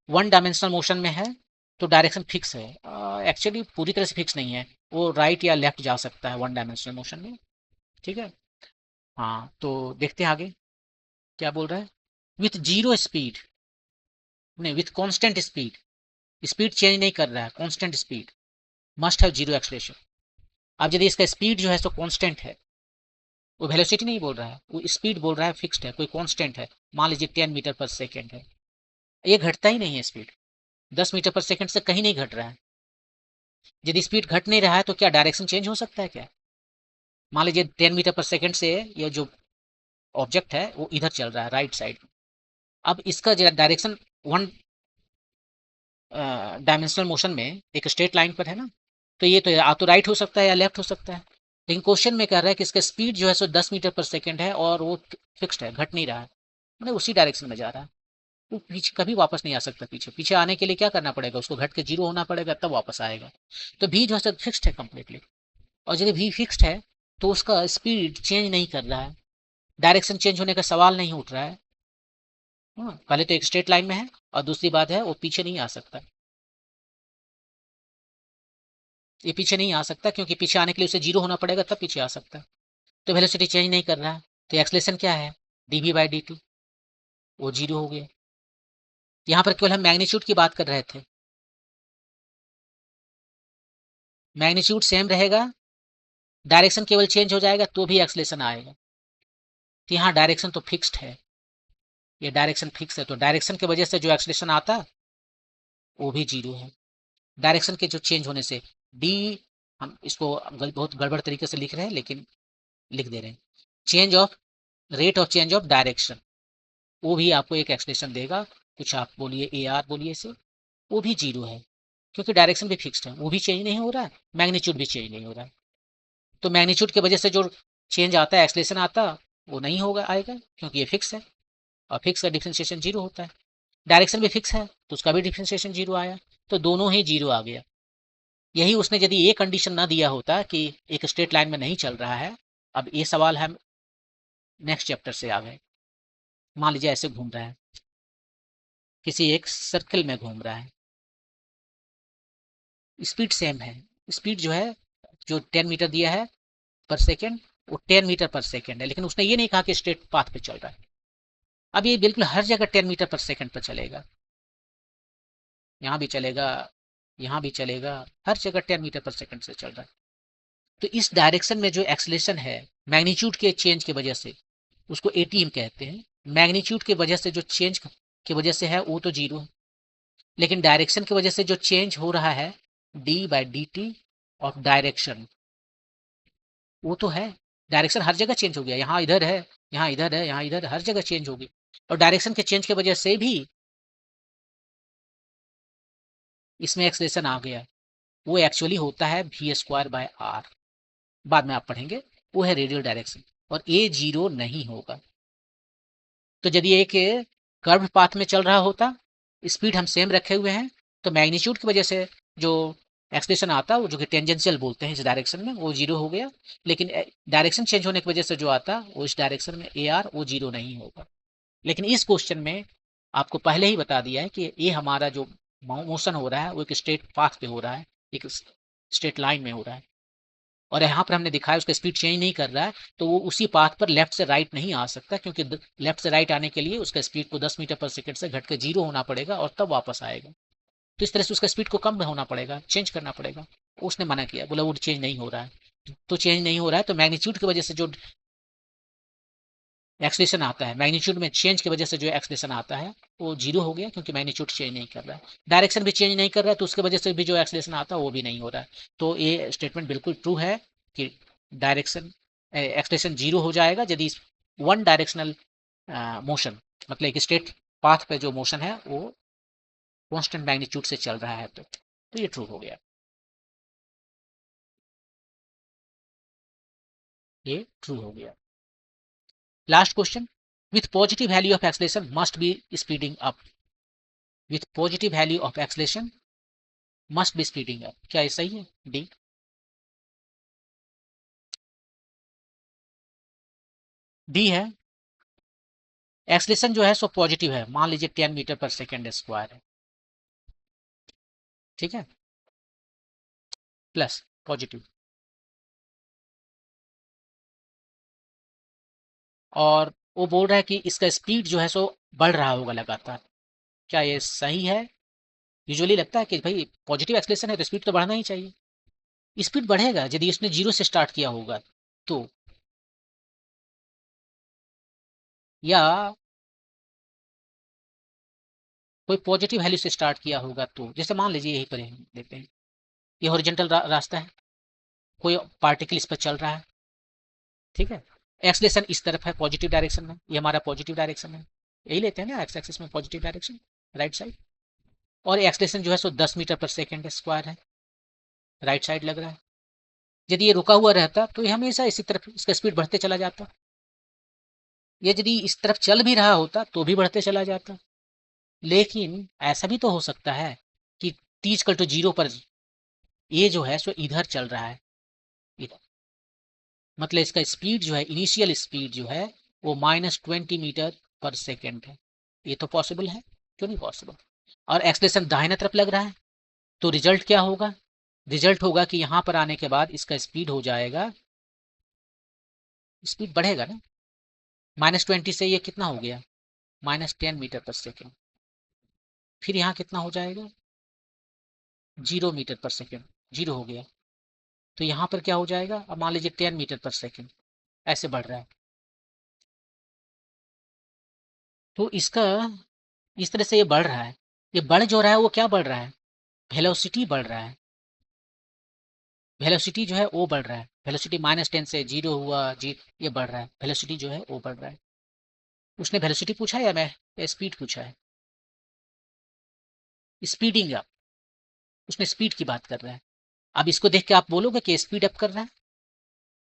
A: One dimensional motion में है तो डायरेक्शन फिक्स है। एक्चुअली पूरी तरह से फिक्स नहीं है, वो राइट या लेफ्ट जा सकता है वन डायमेंशनल मोशन में। ठीक है, हाँ तो देखते हैं आगे क्या बोल रहा है। विथ जीरो स्पीड, नहीं with constant speed, speed change नहीं कर रहा है, constant speed must have zero acceleration. अब यदि इसका स्पीड जो है तो कांस्टेंट है, वो वेलोसिटी नहीं बोल रहा है, वो स्पीड बोल रहा है, फिक्स्ड है, कोई कांस्टेंट है, मान लीजिए 10 मीटर पर सेकेंड है, ये घटता ही नहीं है स्पीड, 10 मीटर पर सेकेंड से कहीं नहीं घट रहा है। यदि स्पीड घट नहीं रहा है तो क्या डायरेक्शन चेंज हो सकता है क्या? मान लीजिए 10 मीटर पर सेकेंड से ये जो ऑब्जेक्ट है वो इधर चल रहा है राइट साइड, अब इसका डायरेक्शन वन डायमेंशनल मोशन में एक स्ट्रेट लाइन पर है ना, तो ये तो या तो राइट हो सकता है या लेफ्ट हो सकता है। लेकिन क्वेश्चन में कह रहा है कि इसका स्पीड जो है सो 10 मीटर पर सेकंड है और वो फिक्स्ड है, घट नहीं रहा है, मतलब उसी डायरेक्शन में जा रहा है। वो पीछे कभी वापस नहीं आ सकता। पीछे पीछे आने के लिए क्या करना पड़ेगा, उसको घट के जीरो होना पड़ेगा, तब वापस आएगा। तो भी जो है फिक्स्ड है कंप्लीटली। और यदि भी फिक्स्ड है तो उसका स्पीड चेंज नहीं कर रहा है, डायरेक्शन चेंज होने का सवाल नहीं उठ रहा है। पहले तो एक स्ट्रेट लाइन में है और दूसरी बात है वो पीछे नहीं आ सकता। ये पीछे नहीं आ सकता क्योंकि पीछे आने के लिए उसे जीरो होना पड़ेगा तब पीछे आ सकता है। तो वेलोसिटी चेंज नहीं कर रहा है, तो एक्सलेशन क्या है, dv बाई डी टी, वो जीरो हो गया। यहाँ पर केवल हम मैग्नीट्यूड की बात कर रहे थे, मैग्नीट्यूड सेम रहेगा, डायरेक्शन केवल चेंज हो जाएगा तो भी एक्सलेशन आएगा। तो यहाँ डायरेक्शन तो फिक्स्ड है, ये डायरेक्शन फिक्स है, तो डायरेक्शन की वजह से जो एक्सलेशन आता वो भी जीरो है। डायरेक्शन के जो चेंज होने से डी, हम इसको बहुत गड़बड़ तरीके से लिख रहे हैं लेकिन लिख दे रहे हैं, change of rate of change of direction, वो भी आपको एक एक्सप्रेशन देगा। कुछ आप बोलिए ए आर बोलिए इसे, वो भी जीरो है क्योंकि डायरेक्शन भी फिक्स्ड है, वो भी चेंज नहीं हो रहा है, मैग्नीट्यूड भी चेंज नहीं हो रहा है। तो मैग्नीट्यूड की वजह से जो चेंज आता है, एक्सलेशन आता, वो नहीं होगा, आएगा, क्योंकि ये फिक्स है और फिक्स का डिफ्रेंशिएशन जीरो होता है। डायरेक्शन भी फिक्स है तो उसका भी डिफ्रेंशिएशन जीरो आया, तो दोनों ही जीरो आ गया। यही उसने यदि ये कंडीशन ना दिया होता कि एक स्ट्रेट लाइन में नहीं चल रहा है, अब ये सवाल हम नेक्स्ट चैप्टर से आ गए। मान लीजिए ऐसे घूम रहा है, किसी एक सर्कल में घूम रहा है, स्पीड सेम है, स्पीड जो है जो 10 मीटर दिया है पर सेकेंड, वो 10 मीटर पर सेकेंड है, लेकिन उसने ये नहीं कहा कि स्ट्रेट पाथ पे चल रहा है। अब ये बिल्कुल हर जगह 10 मीटर पर सेकेंड पर चलेगा, यहाँ भी चलेगा, यहाँ भी चलेगा, हर जगह 10 मीटर पर सेकेंड से चल रहा है। तो इस डायरेक्शन में जो एक्सलेशन है मैग्नीट्यूड के चेंज की वजह से, उसको एटीएम कहते हैं। मैग्नीट्यूड की वजह से जो चेंज की वजह से है वो तो जीरो है, लेकिन डायरेक्शन की वजह से जो चेंज हो रहा है D by D T of direction, वो तो है। डायरेक्शन हर जगह चेंज हो गया, यहाँ इधर है, यहाँ इधर है, यहाँ इधर, हर जगह चेंज होगी। और डायरेक्शन के चेंज की वजह से भी इसमें एक्सलेशन आ गया, वो एक्चुअली होता है वी स्क्वायर बाय आर, बाद में आप पढ़ेंगे, वो है रेडियल डायरेक्शन, और ए जीरो नहीं होगा। तो यदि एक कर्व पाथ में चल रहा होता, स्पीड हम सेम रखे हुए हैं, तो मैग्नीट्यूड की वजह से जो एक्सप्रेशन आता, वो जो कि टेंजेंशियल बोलते हैं इस डायरेक्शन में, वो जीरो हो गया। लेकिन डायरेक्शन चेंज होने की वजह से जो आता वो इस डायरेक्शन में ए आर, वो जीरो नहीं होगा। लेकिन इस क्वेश्चन में आपको पहले ही बता दिया है कि ये हमारा जो मोशन हो रहा है वो एक स्ट्रेट पाथ पे हो रहा है, एक स्ट्रेट लाइन में हो रहा है, और यहाँ पर हमने दिखाया उसका स्पीड चेंज नहीं कर रहा है, तो वो उसी पाथ पर लेफ्ट से राइट नहीं आ सकता, क्योंकि लेफ्ट से राइट आने के लिए उसका स्पीड को 10 मीटर पर सेकंड से घट के जीरो होना पड़ेगा और तब वापस आएगा। तो इस तरह से उसका स्पीड को कम होना पड़ेगा, चेंज करना पड़ेगा। उसने मना किया, बोला वो चेंज नहीं हो रहा है। तो चेंज नहीं हो रहा है तो मैग्नीट्यूड की वजह से जो एक्सलेशन आता है, मैग्नीट्यूड में चेंज की वजह से जो एक्सलेशन आता है वो जीरो हो गया, क्योंकि मैग्नीट्यूड चेंज नहीं कर रहा है, डायरेक्शन भी चेंज नहीं कर रहा है, तो उसकी वजह से भी जो एक्सलेशन आता है वो भी नहीं हो रहा है। तो ये स्टेटमेंट बिल्कुल ट्रू है कि डायरेक्शन एक्सलेशन जीरो हो जाएगा यदि वन डायरेक्शनल मोशन, मतलब एक स्ट्रेट पाथ पे जो मोशन है वो कॉन्स्टेंट मैग्नीट्यूड से चल रहा है, तो ये ट्रू हो गया, ये ट्रू हो गया। Last question, with positive value of acceleration must be speeding up, with positive value of acceleration must be speeding up, क्या ये सही है? डी। डी है, एक्सलेशन जो है सो पॉजिटिव है, मान लीजिए 10 मीटर पर सेकेंड स्क्वायर है, ठीक है, प्लस पॉजिटिव, और वो बोल रहा है कि इसका स्पीड जो है सो बढ़ रहा होगा लगातार, क्या ये सही है? यूजुअली लगता है कि भाई पॉजिटिव एक्सलेशन है तो स्पीड तो बढ़ना ही चाहिए। स्पीड बढ़ेगा यदि उसने जीरो से स्टार्ट किया होगा तो, या कोई पॉजिटिव वैल्यू से स्टार्ट किया होगा तो, जैसे मान लीजिए यहीं पर देखते हैं, ये हॉरिजॉन्टल रास्ता है, कोई पार्टिकल इस पर चल रहा है, ठीक है, एक्सलेशन इस तरफ है पॉजिटिव डायरेक्शन में, ये हमारा पॉजिटिव डायरेक्शन है, यही लेते हैं ना एक्स एक्सिस में पॉजिटिव डायरेक्शन, राइट साइड। और एक्सलेशन जो है सो 10 मीटर पर सेकेंड स्क्वायर है, राइट साइड लग रहा है। यदि ये रुका हुआ रहता तो ये हमेशा इसी तरफ इसका स्पीड बढ़ते चला जाता, ये यदि इस तरफ चल भी रहा होता तो भी बढ़ते चला जाता। लेकिन ऐसा भी तो हो सकता है कि t=0 पर ये जो है सो इधर चल रहा है, इधर, मतलब इसका स्पीड जो है, इनिशियल स्पीड जो है वो -20 मीटर पर सेकेंड है। ये तो पॉसिबल है, क्यों नहीं पॉसिबल। और एक्सलेशन दाहिने तरफ लग रहा है, तो रिजल्ट क्या होगा, रिजल्ट होगा कि यहां पर आने के बाद इसका स्पीड हो जाएगा, स्पीड बढ़ेगा ना, -20 से ये कितना हो गया, -10 मीटर पर सेकेंड। फिर यहाँ कितना हो जाएगा, 0 मीटर पर सेकेंड, 0 हो गया। तो यहाँ पर क्या हो जाएगा, अब मान लीजिए 10 मीटर पर सेकेंड, ऐसे बढ़ रहा है। तो इसका इस तरह से ये बढ़ रहा है, ये बढ़ जो रहा है वो क्या बढ़ रहा है, वेलोसिटी बढ़ रहा है। वेलोसिटी जो है वो बढ़ रहा है, वेलोसिटी -10 से 0 हुआ जी, ये बढ़ रहा है, वेलोसिटी जो है वो बढ़ रहा है। उसने वेलोसिटी पूछा या मैं स्पीड पूछा है, स्पीडिंग अप, उसने स्पीड की बात कर रहा है। अब इसको देख के आप बोलोगे कि स्पीड अप कर रहा है,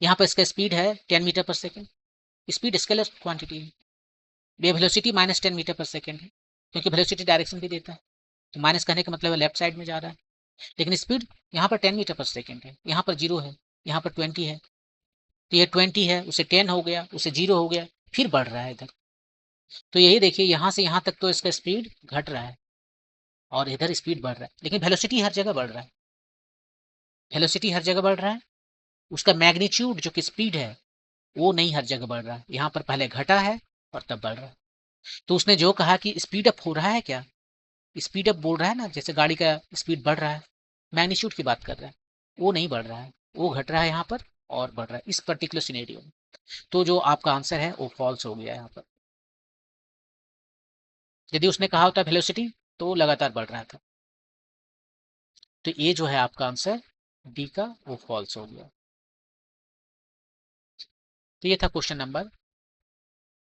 A: यहाँ पर इसका स्पीड है 10 metre per second, speed scalar quantity है, ये वेलोसिटी -10 मीटर पर सेकेंड है, क्योंकि वेलोसिटी डायरेक्शन भी देता है, तो माइनस कहने का मतलब है लेफ्ट साइड में जा रहा है। लेकिन स्पीड यहाँ पर 10 मीटर पर सेकेंड है, यहाँ पर 0 है, यहाँ पर 20 है, तो ये 20 है, उसे 10 हो गया, उसे 0 हो गया, फिर बढ़ रहा है इधर। तो यही देखिए यहाँ से यहाँ तक तो इसका स्पीड घट रहा है और इधर स्पीड बढ़ रहा है, लेकिन वेलोसिटी हर जगह बढ़ रहा है, वेलोसिटी हर जगह बढ़ रहा है। उसका मैग्नीट्यूड जो कि स्पीड है वो नहीं हर जगह बढ़ रहा है, यहाँ पर पहले घटा है और तब बढ़ रहा है। तो उसने जो कहा कि स्पीड अप हो रहा है, क्या स्पीड अप बोल रहा है ना, जैसे गाड़ी का स्पीड बढ़ रहा है, मैग्नीट्यूड की बात कर रहा है, वो नहीं बढ़ रहा है, वो घट रहा है यहाँ पर और बढ़ रहा है इस पर्टिकुलर सिनेरियो में। तो जो आपका आंसर है वो फॉल्स हो गया यहाँ पर। यदि उसने कहा होता वेलोसिटी तो लगातार बढ़ रहा था। तो ये जो है आपका आंसर डी का वो फॉल्स हो गया। तो ये था क्वेश्चन नंबर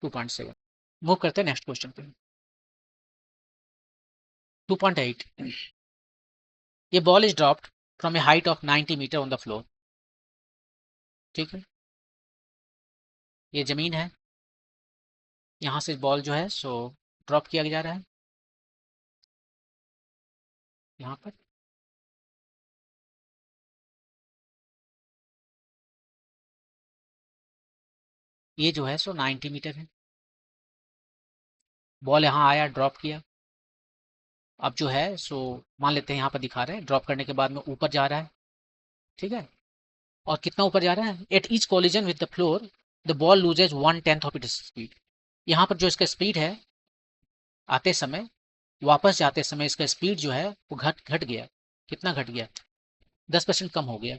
A: 2.7। मूव करते हैं नेक्स्ट क्वेश्चन पे। 2.8, ये ball is dropped from a height of 90 metre on the floor. ठीक है, ये जमीन है, यहाँ से बॉल जो है सो ड्रॉप किया जा रहा है यहाँ पर। ये जो है सो 90 मीटर है, बॉल यहाँ आया, ड्रॉप किया। अब जो है सो मान लेते हैं यहाँ पर दिखा रहे हैं ड्रॉप करने के बाद में ऊपर जा रहा है, ठीक है। और कितना ऊपर जा रहा है, at each collision with the floor the ball loses 1/10 of its speed. यहाँ पर जो इसका स्पीड है आते समय, वापस जाते समय इसका स्पीड जो है वो घट गया। कितना घट गया, 10% कम हो गया,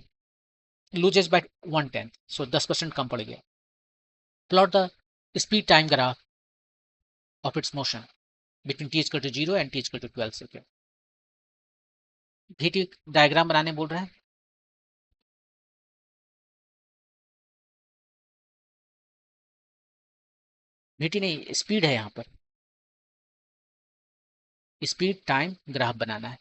A: लूजेज बाय 1/10, सो 10% कम पड़ गया। Plot the speed time graph of its motion between t=0 and t=12 second. VT diagram बनाने बोल रहा है। VT नहीं, स्पीड है यहाँ पर, स्पीड टाइम ग्राफ बनाना है।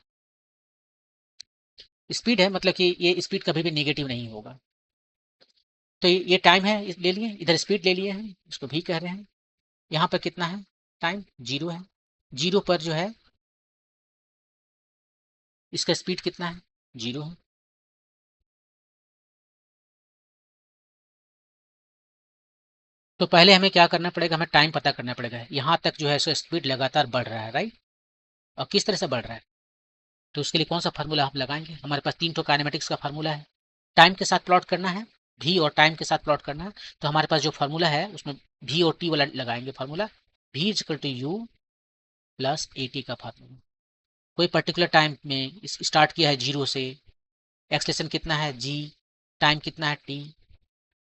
A: स्पीड है मतलब कि ये स्पीड कभी भी नेगेटिव नहीं होगा। तो ये टाइम है, ले लिए इधर, स्पीड ले लिए हैं, इसको भी कह रहे हैं। यहाँ पर कितना है टाइम, 0 है, 0 पर जो है इसका स्पीड कितना है, 0 है। तो पहले हमें क्या करना पड़ेगा, हमें टाइम पता करना पड़ेगा। यहाँ तक जो है सो स्पीड लगातार बढ़ रहा है, राइट। और किस तरह से बढ़ रहा है, तो उसके लिए कौन सा फार्मूला हम लगाएंगे, हमारे पास 3 तो काइनेमेटिक्स का फार्मूला है। टाइम के साथ प्लॉट करना है, भी और टाइम के साथ प्लॉट करना है, तो हमारे पास जो फार्मूला है उसमें भी और टी वाला लगाएंगे formula. V is equal to u plus a t का फार्मूला। कोई पर्टिकुलर टाइम में स्टार्ट किया है 0 से, एक्सलेशन कितना है जी, टाइम कितना है टी।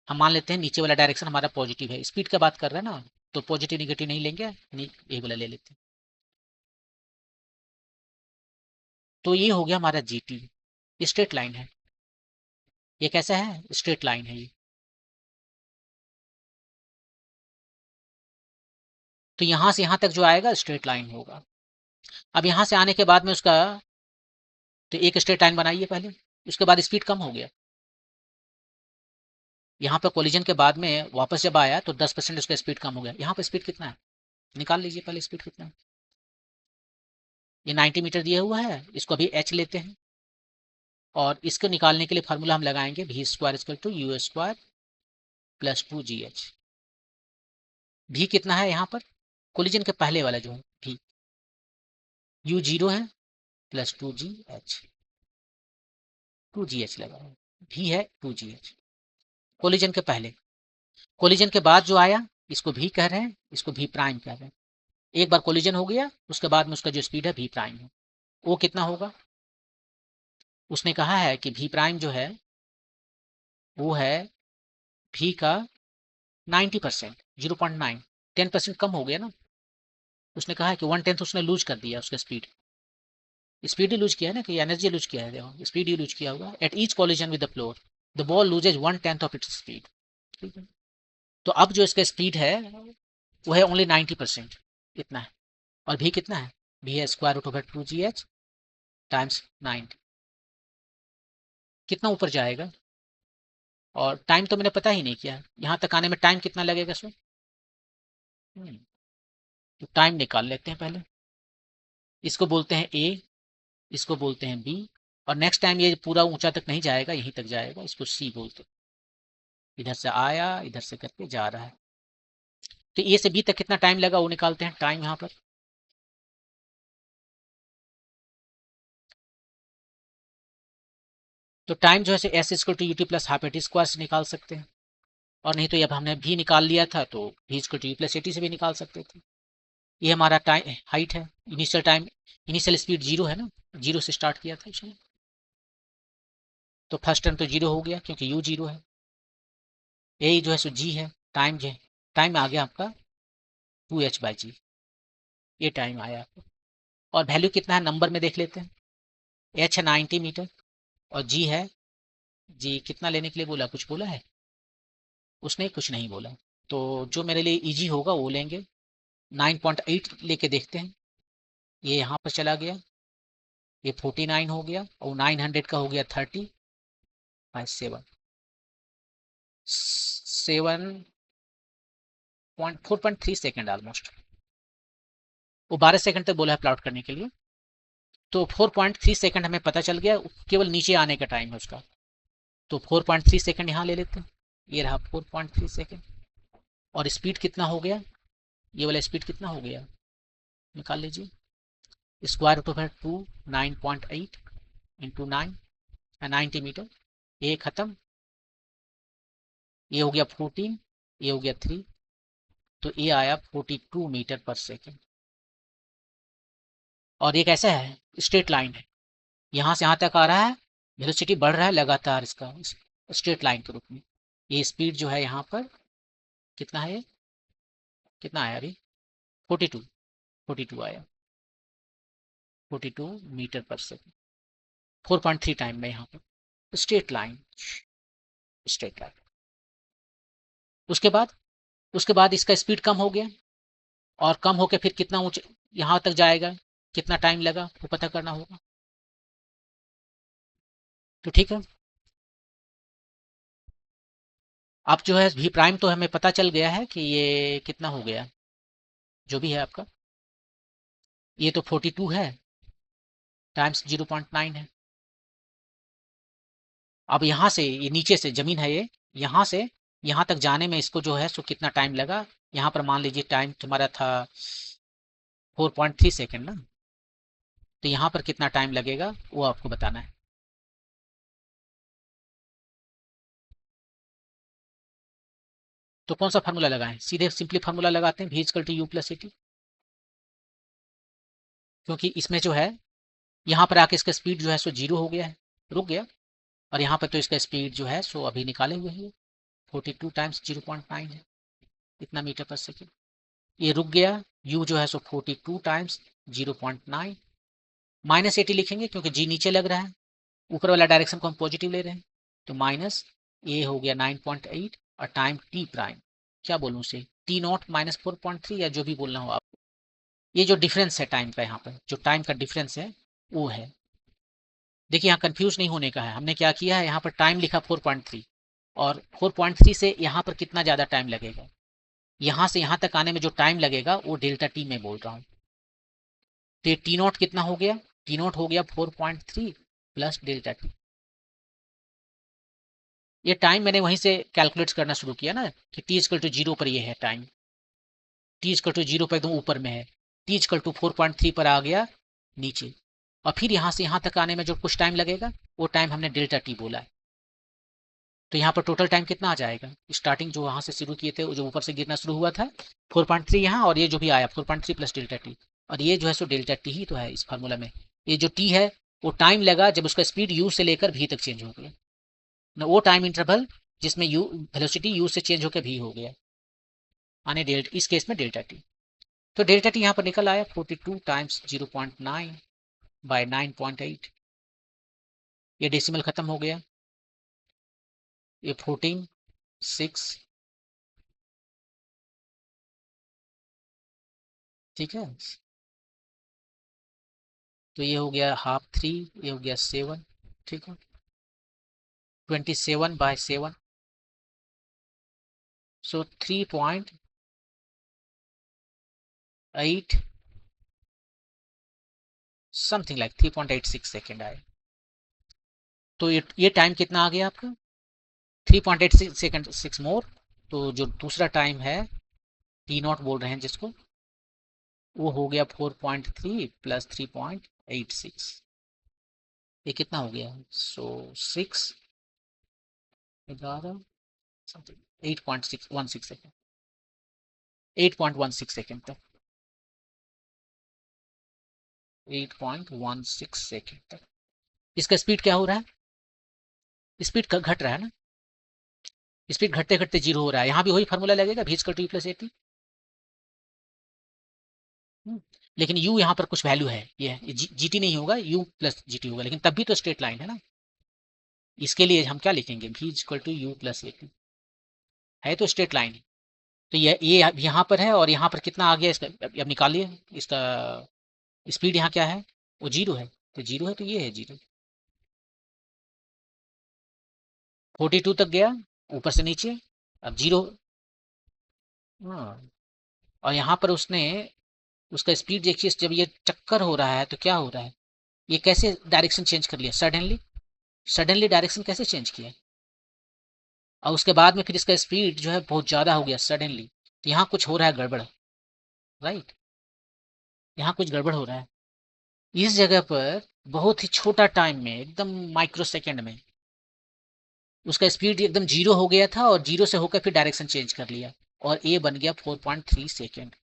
A: हम मान लेते हैं नीचे वाला डायरेक्शन हमारा पॉजिटिव है, स्पीड का बात कर रहे हैं ना, तो पॉजिटिव निगेटिव नहीं लेंगे, यही वाला ले लेते हैं। तो ये हो गया हमारा जी टी, स्ट्रेट लाइन है। ये कैसा है, स्ट्रेट लाइन है ये। तो यहां से यहां तक जो आएगा स्ट्रेट लाइन होगा। अब यहाँ से आने के बाद में उसका तो एक स्ट्रेट लाइन बनाइए पहले, उसके बाद स्पीड कम हो गया। यहाँ पर कोलिजन के बाद में वापस जब आया तो 10% उसका स्पीड कम हो गया। यहाँ पर स्पीड कितना है निकाल लीजिए पहले, स्पीड कितना है। ये 90 मीटर दिया हुआ है, इसको अभी h लेते हैं और इसको निकालने के लिए फार्मूला हम लगाएंगे v square equal to u square plus 2gh। v कितना है यहाँ पर कोलिजन के पहले वाला जो है v, u 0 है प्लस 2gh लगा, v है 2gh कोलिजन के पहले। कोलिजन के बाद जो आया इसको v कह रहे हैं, इसको v प्राइम कह रहे हैं। एक बार कोलिजन हो गया उसके बाद में उसका जो स्पीड है v प्राइम है, वो कितना होगा। उसने कहा है कि v प्राइम जो है वो है v का 90%, 0.9, 10% कम हो गया ना। उसने कहा है कि 1/10 उसने लूज कर दिया उसका स्पीड ही लूज किया है ना, कि एनर्जी लूज किया है, देखो स्पीड ही लूज किया होगा। At each collision with the floor the ball loses 1/10 of its speed. ठीक है, तो अब जो इसका स्पीड है वो है ओनली 90%, इतना है। और भी कितना है, भी है square root over 2gh times 90। कितना ऊपर जाएगा, और टाइम तो मैंने पता ही नहीं किया, यहाँ तक आने में टाइम कितना लगेगा सर। तो टाइम निकाल लेते हैं पहले, इसको बोलते हैं ए, इसको बोलते हैं बी, और नेक्स्ट टाइम ये पूरा ऊंचा तक नहीं जाएगा, यहीं तक जाएगा, इसको सी बोलते हैं। इधर से आया इधर से करके जा रहा है, तो ए से बी तक कितना टाइम लगा वो निकालते हैं टाइम यहाँ पर। तो टाइम जो है s equal to u t plus half a t square से निकाल सकते हैं, और नहीं तो अब हमने भी निकाल लिया था तो v equal to u plus a t से भी निकाल सकते थे। ये हमारा टाइम हाइट है, इनिशियल टाइम, इनिशियल स्पीड 0 है ना, 0 से स्टार्ट किया था उसने, तो फर्स्ट टर्म तो 0 हो गया क्योंकि u 0 है। यही जो है सो g है, टाइम जो है, टाइम आ गया आपका 2h/g, ये टाइम आया आपको। और वैल्यू कितना है नंबर में देख लेते हैं, h है 90 मीटर और g है, g कितना लेने के लिए बोला, कुछ बोला है उसने, कुछ नहीं बोला। तो जो मेरे लिए इजी होगा वो लेंगे, 9.8 लेके देखते हैं। ये यहाँ पर चला गया, ये 49 हो गया, और 900 का हो गया 30/7, 4.3 सेकेंड ऑलमोस्ट। वो 12 सेकंड तक बोला है प्लॉट करने के लिए, तो 4.3 सेकंड हमें पता चल गया, केवल नीचे आने का टाइम है उसका। तो 4.3 सेकंड यहाँ ले लेते हैं, ये रहा 4.3 सेकंड। और स्पीड कितना हो गया, ये वाला स्पीड कितना हो गया निकाल लीजिए, square root of 2 9.8 into 9 90 metre, ये खत्म, ये हो गया 14, ये हो गया 3, तो ये आया 42 मीटर पर सेकेंड। और ये कैसा है, स्ट्रेट लाइन है, यहाँ से यहाँ तक आ रहा है, वेलोसिटी बढ़ रहा है लगातार इसका, स्ट्रेट लाइन के रूप में। ये स्पीड जो है यहाँ पर कितना है, कितना आया अभी 42 आया, 42 मीटर पर सेकेंड, 4.3 टाइम में यहाँ पर स्ट्रेट लाइन, स्ट्रेट लाइन। उसके बाद इसका स्पीड कम हो गया, और कम होकर फिर कितना ऊंचे यहाँ तक जाएगा, कितना टाइम लगा वो पता करना होगा। तो ठीक है, अब जो है भी प्राइम तो हमें पता चल गया है कि ये कितना हो गया, जो भी है आपका, ये तो 42 है टाइम्स 0.9 है। अब यहाँ से ये नीचे से जमीन है, ये यहाँ से यहाँ तक जाने में इसको जो है सो कितना टाइम लगा, यहाँ पर मान लीजिए टाइम तुम्हारा था 4.3 सेकेंड ना, तो यहाँ पर कितना टाइम लगेगा वो आपको बताना है। तो कौन सा फार्मूला लगाएं, सीधे सिंपली फार्मूला लगाते हैं, v equal to u plus a t, क्योंकि इसमें जो है यहाँ पर आके इसका स्पीड जो है सो 0 हो गया है, रुक गया, और यहाँ पर तो इसका स्पीड जो है सो अभी निकाले हुए हैं, 42 टाइम्स 0.9 है, इतना मीटर पर सेकेंड। ये रुक गया, u जो है सो 42 टाइम्स 0.9, -80 लिखेंगे क्योंकि g नीचे लग रहा है, ऊपर वाला डायरेक्शन को हम पॉजिटिव ले रहे हैं, तो माइनस ये हो गया 9.8, और टाइम t प्राइम, क्या बोलूँ उसे, t0 -4.3 या जो भी बोलना हो आप, ये जो डिफरेंस है टाइम का, यहाँ पर जो टाइम का डिफरेंस है वो है। देखिए यहाँ कंफ्यूज नहीं होने का है, हमने क्या किया है, यहाँ पर टाइम लिखा 4.3 और 4.3 से यहाँ पर कितना ज़्यादा टाइम लगेगा, यहाँ से यहाँ तक आने में जो टाइम लगेगा वो डेल्टा टी में बोल रहा हूँ। तो ये टी नॉट कितना हो गया, टी नॉट हो गया 4.3 प्लस डेल्टा टी। ये टाइम मैंने वहीं से कैलकुलेट करना शुरू किया ना कि टी इक्वल टू 0 पर ये है टाइम, टी इक्वल टू 0 पर एकदम ऊपर में है, टी इक्वल टू 4.3 पर आ गया नीचे, और फिर यहाँ से यहाँ तक आने में जो कुछ टाइम लगेगा वो टाइम हमने डेल्टा टी बोला है। तो यहाँ पर टोटल टाइम कितना आ जाएगा, स्टार्टिंग जो वहाँ से शुरू किए थे, जो ऊपर से गिरना शुरू हुआ था 4.3 यहाँ, और ये जो भी आया 4.3 प्लस डेल्टा टी, और ये जो है सो डेल्टा टी ही तो है इस फार्मूला में। ये जो टी है वो टाइम लगा जब उसका स्पीड यू से लेकर भी तक चेंज हो गया ना, वो टाइम इंटरवल जिसमें यू वेलोसिटी यू से चेंज होकर भी हो गया, यानी डेल्टा, इस केस में डेल्टा टी। तो डेल्टा टी यहाँ पर निकल आया 42 टाइम्स 0.9 बाय 9.8। ये डेसिमल खत्म हो गया, ये 14 6, ठीक है। तो ये हो गया हाफ 3, ये हो गया 7, ठीक है। 27 बाय 7, सो 3.8 समथिंग लाइक 3.86 सेकेंड आए। तो ये टाइम कितना आ गया आपका 3.86 सेकेंड 6 मोर। तो जो दूसरा टाइम है टी नॉट बोल रहे हैं जिसको, वो हो गया 4.3 प्लस 3.86। ये कितना हो गया, सो 6 11 समथिंग 8.616 सेकेंड, 8.16 सेकेंड तक, 8.16 सेकेंड तक इसका स्पीड क्या हो रहा है, स्पीड घट रहा है ना, स्पीड घटते घटते जीरो हो रहा है। यहाँ भी वही फार्मूला लगेगा v = t + at, लेकिन u यहाँ पर कुछ वैल्यू है, ये gt नहीं होगा, u + gt होगा, लेकिन तब भी तो स्ट्रेट लाइन है ना। इसके लिए हम क्या लिखेंगे, v = u + at है तो स्ट्रेट लाइन। तो ये यहाँ पर है और यहाँ पर कितना आ गया इसका, अब निकालिए इसका स्पीड, यहाँ क्या है, वो 0 है, तो 0 है तो ये है 0। 42 तक गया ऊपर से नीचे, अब 0। हाँ, और यहाँ पर उसने उसका स्पीड देखिए, जब ये चक्कर हो रहा है तो क्या हो रहा है, ये कैसे डायरेक्शन चेंज कर लिया सडनली, सडनली डायरेक्शन कैसे चेंज किया, और उसके बाद में फिर इसका स्पीड जो है बहुत ज़्यादा हो गया सडनली। तो यहाँ कुछ हो रहा है गड़बड़, राइट, यहाँ कुछ गड़बड़ हो रहा है। इस जगह पर बहुत ही छोटा टाइम में, एकदम माइक्रो सेकेंड में उसका स्पीड एकदम 0 हो गया था, और 0 से होकर फिर डायरेक्शन चेंज कर लिया, और ए बन गया 4.3 सेकेंड।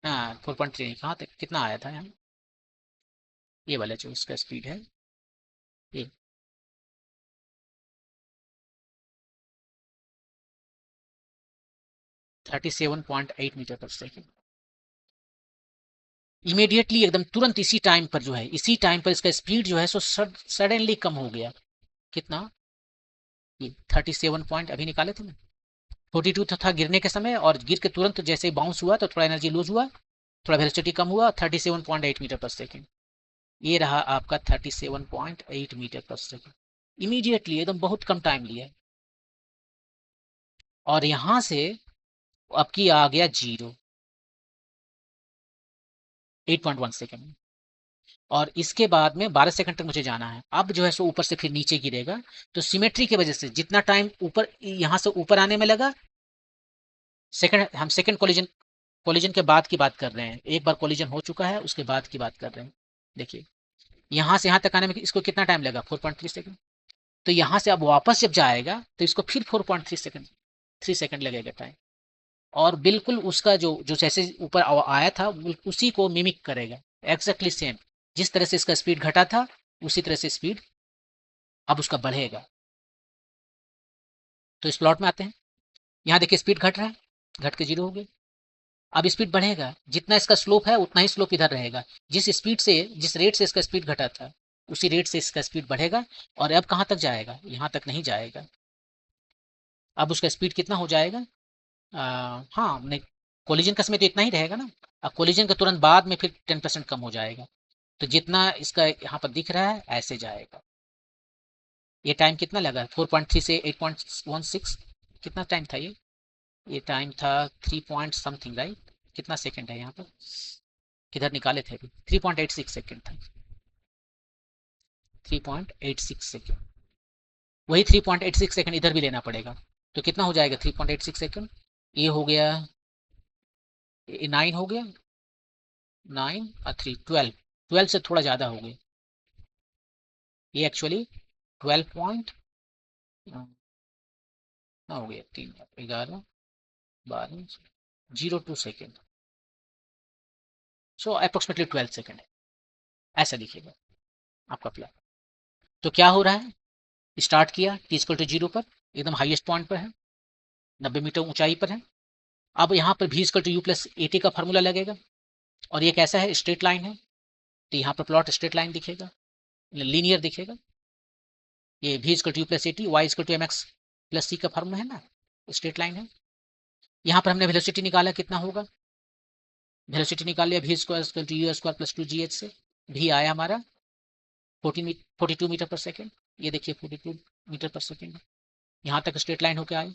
A: हाँ 4.3 कहाँ तक कितना आया था यहाँ, ये वाला जो इसका स्पीड है ये 37.8 मीटर पर सेकेंड। इमीडिएटली एकदम तुरंत इसी टाइम पर जो है, इसी टाइम पर इसका स्पीड जो है सो सडनली कम हो गया। कितना, ये 37 पॉइंट अभी निकाले थे ना, 42 था गिरने के समय, और गिर के तुरंत जैसे बाउंस हुआ तो थोड़ा एनर्जी लूज हुआ, थोड़ा वेलोसिटी कम हुआ, 37.8 मीटर पर सेकेंड। ये रहा आपका 37.8 मीटर पर सेकेंड, इमीडिएटली एकदम बहुत कम टाइम लिया। और यहां से अब की आ गया 0, 8.1 सेकेंड, और इसके बाद में 12 सेकंड तक मुझे जाना है। अब जो है सो ऊपर से फिर नीचे गिरेगा, तो सिमेट्री की वजह से जितना टाइम ऊपर यहाँ से ऊपर आने में लगा, सेकंड, हम सेकंड कोलिजन, कोलिजन के बाद की बात कर रहे हैं, एक बार कोलिजन हो चुका है उसके बाद की बात कर रहे हैं। देखिए यहाँ से यहाँ तक आने में इसको कितना टाइम लगा, 4.3 सेकंड। तो यहाँ से अब वापस जब जाएगा तो इसको फिर 4.3 सेकंड, 3 सेकंड लगेगा टाइम, और बिल्कुल उसका जो जो जैसे ऊपर आया था उसी को मिमिक करेगा, एग्जैक्टली सेम। जिस तरह से इसका स्पीड घटा था उसी तरह से स्पीड अब उसका बढ़ेगा। तो इस प्लॉट में आते हैं, यहाँ देखिए स्पीड घट रहा है, घट के 0 हो गई। अब स्पीड बढ़ेगा, जितना इसका स्लोप है उतना ही स्लोप इधर रहेगा, जिस स्पीड से, जिस रेट से इसका स्पीड घटा था उसी रेट से इसका स्पीड बढ़ेगा, और अब कहाँ तक जाएगा, यहाँ तक नहीं जाएगा। अब उसका स्पीड कितना हो जाएगा, हाँ नहीं, कोलिजन का समय तो इतना ही रहेगा ना। अब कोलिजन के तुरंत बाद में फिर 10% कम हो जाएगा, तो जितना इसका यहाँ पर दिख रहा है ऐसे जाएगा। ये टाइम कितना लगा, 4.3 से 8.16, कितना टाइम था ये टाइम था 3 पॉइंट समथिंग, राइट। कितना सेकंड है यहाँ पर, किधर निकाले थे अभी, 3.86 सेकंड था, 3.86 सेकंड। वही 3.86 सेकंड इधर भी लेना पड़ेगा, तो कितना हो जाएगा 3.86 सेकंड, ये हो गया 9 हो गया, 9 और 3 12, 12 से थोड़ा ज़्यादा हो गया, ये एक्चुअली 12 पॉइंट हो गया, 3 11 12 02 सेकेंड, सो अप्रोक्सीमेटली 12 सेकेंड है, ऐसा दिखेगा आपका प्लान। तो क्या हो रहा है, स्टार्ट किया t=0 पर, एकदम हाईएस्ट पॉइंट पर है, 90 मीटर ऊंचाई पर है। अब यहाँ पर v=u+at का फार्मूला लगेगा, और ये कैसा है, स्ट्रेट लाइन है, तो यहाँ पर प्लॉट स्ट्रेट लाइन दिखेगा, लीनियर दिखेगा। ये v=u+at, y=mx+c का फार्मूला है ना, स्ट्रेट लाइन है। यहाँ पर हमने वेलोसिटी निकाला, कितना होगा, वेलोसिटी निकाल लिया, v²=u² + 2gh से, v आया हमारा 42 मीटर पर सेकेंड, ये देखिए 42 मीटर पर सेकेंड, यहाँ तक स्ट्रेट लाइन होकर आए।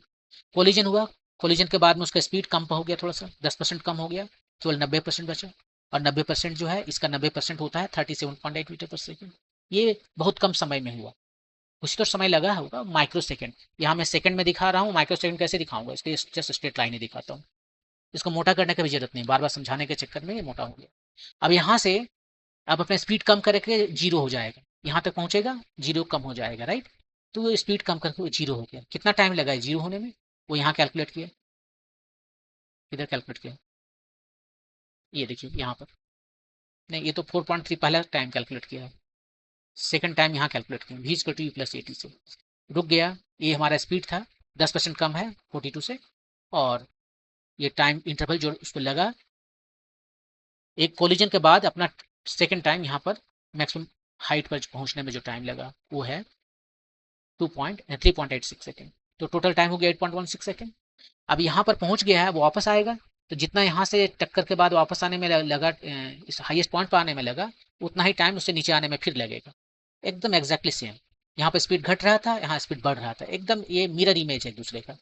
A: कोलिजन हुआ, कोलिजन के बाद में उसका स्पीड कम हो गया, थोड़ा सा 10% कम हो गया, केवल 90% बचा, और 90% जो है इसका 90% होता है 37.8 मीटर पर सेकेंड। ये बहुत कम समय में हुआ, कुछ तो समय लगा होगा, माइक्रो सेकेंड, यहाँ मैं सेकंड में दिखा रहा हूँ, माइक्रो सेकेंड कैसे दिखाऊंगा, इसलिए जस्ट स्ट्रेट लाइन ही दिखाता हूँ, इसको मोटा करने की भी जरूरत नहीं, बार बार समझाने के चक्कर में ये मोटा हो गया। अब यहाँ से अब अपना स्पीड कम करके जीरो हो जाएगा, यहाँ तक पहुंचेगा, जीरो कम हो जाएगा, राइट। तो वो स्पीड कम करके जीरो हो गया, कितना टाइम लगा है जीरो होने में, वो यहाँ कैलकुलेट किया, इधर कैलकुलेट किया, ये देखिए यहाँ पर, नहीं ये तो 4.3 पहला टाइम कैलकुलेट किया है, सेकंड टाइम यहाँ कैलकुलेट किया, v=u+at से रुक गया, ये हमारा स्पीड था, 10% कम है 42 से, और ये टाइम इंटरवल जो उस पर लगा, एक कोलिजन के बाद अपना सेकंड टाइम यहाँ पर मैक्सिमम हाइट पर पहुंचने में जो टाइम लगा वो है 3.86 सेकेंड, तो टोटल टाइम हो गया 8.16 सेकेंड। अब यहाँ पर पहुंच गया है, वो वापस आएगा, तो जितना यहाँ से टक्कर के बाद वापस आने में लगा, इस हाईएस्ट पॉइंट पर आने में लगा, उतना ही टाइम उससे नीचे आने में फिर लगेगा, एकदम एग्जैक्टली सेम। यहाँ पर स्पीड घट रहा था, यहाँ स्पीड बढ़ रहा था, एकदम ये मिरर इमेज है एक दूसरे का,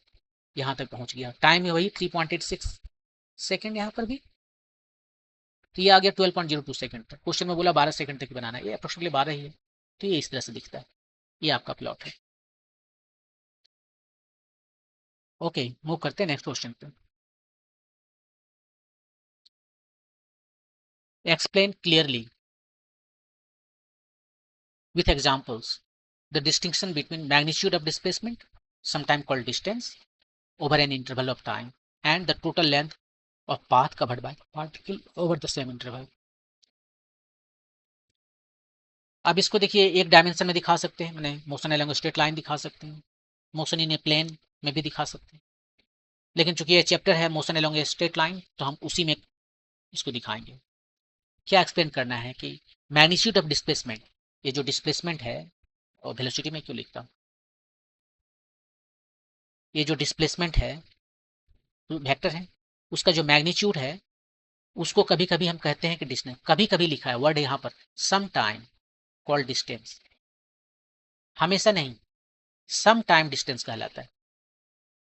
A: यहाँ तक पहुंच गया, टाइम है वही 3.86 सेकेंड, यहाँ पर भी तो ये आ गया 12.02 सेकंड तक। क्वेश्चन में बोला 12 सेकंड तक बनाना है, ये अप्रोक्सीमेटली 12 ही है, तो ये इस तरह से दिखता है, ये आपका प्लॉट है। ओके, मूव करते हैं नेक्स्ट क्वेश्चन पे। Explain clearly with examples the distinction between magnitude of displacement, sometimes called distance, over an interval of time, and the total length of path covered by particle over the same interval. अब इसको देखिए एक dimension में दिखा सकते हैं, मैंने motion along straight line दिखा सकते हैं, मोशन इन ए प्लेन में भी दिखा सकते हैं, लेकिन चूंकि ये चैप्टर है motion along a straight line, तो हम उसी में इसको दिखाएंगे। क्या एक्सप्लेन करना है कि मैग्नीट्यूड ऑफ डिस्प्लेसमेंट, ये जो डिस्प्लेसमेंट है, और वेलोसिटी में क्यों लिखता हूँ, ये जो डिस्प्लेसमेंट है वेक्टर है, उसका जो मैग्नीट्यूड है उसको कभी कभी हम कहते हैं कि डिस्टेंस, कभी कभी लिखा है वर्ड यहाँ पर सम टाइम कॉल्ड डिस्टेंस, हमेशा नहीं, सम टाइम डिस्टेंस कहलाता है,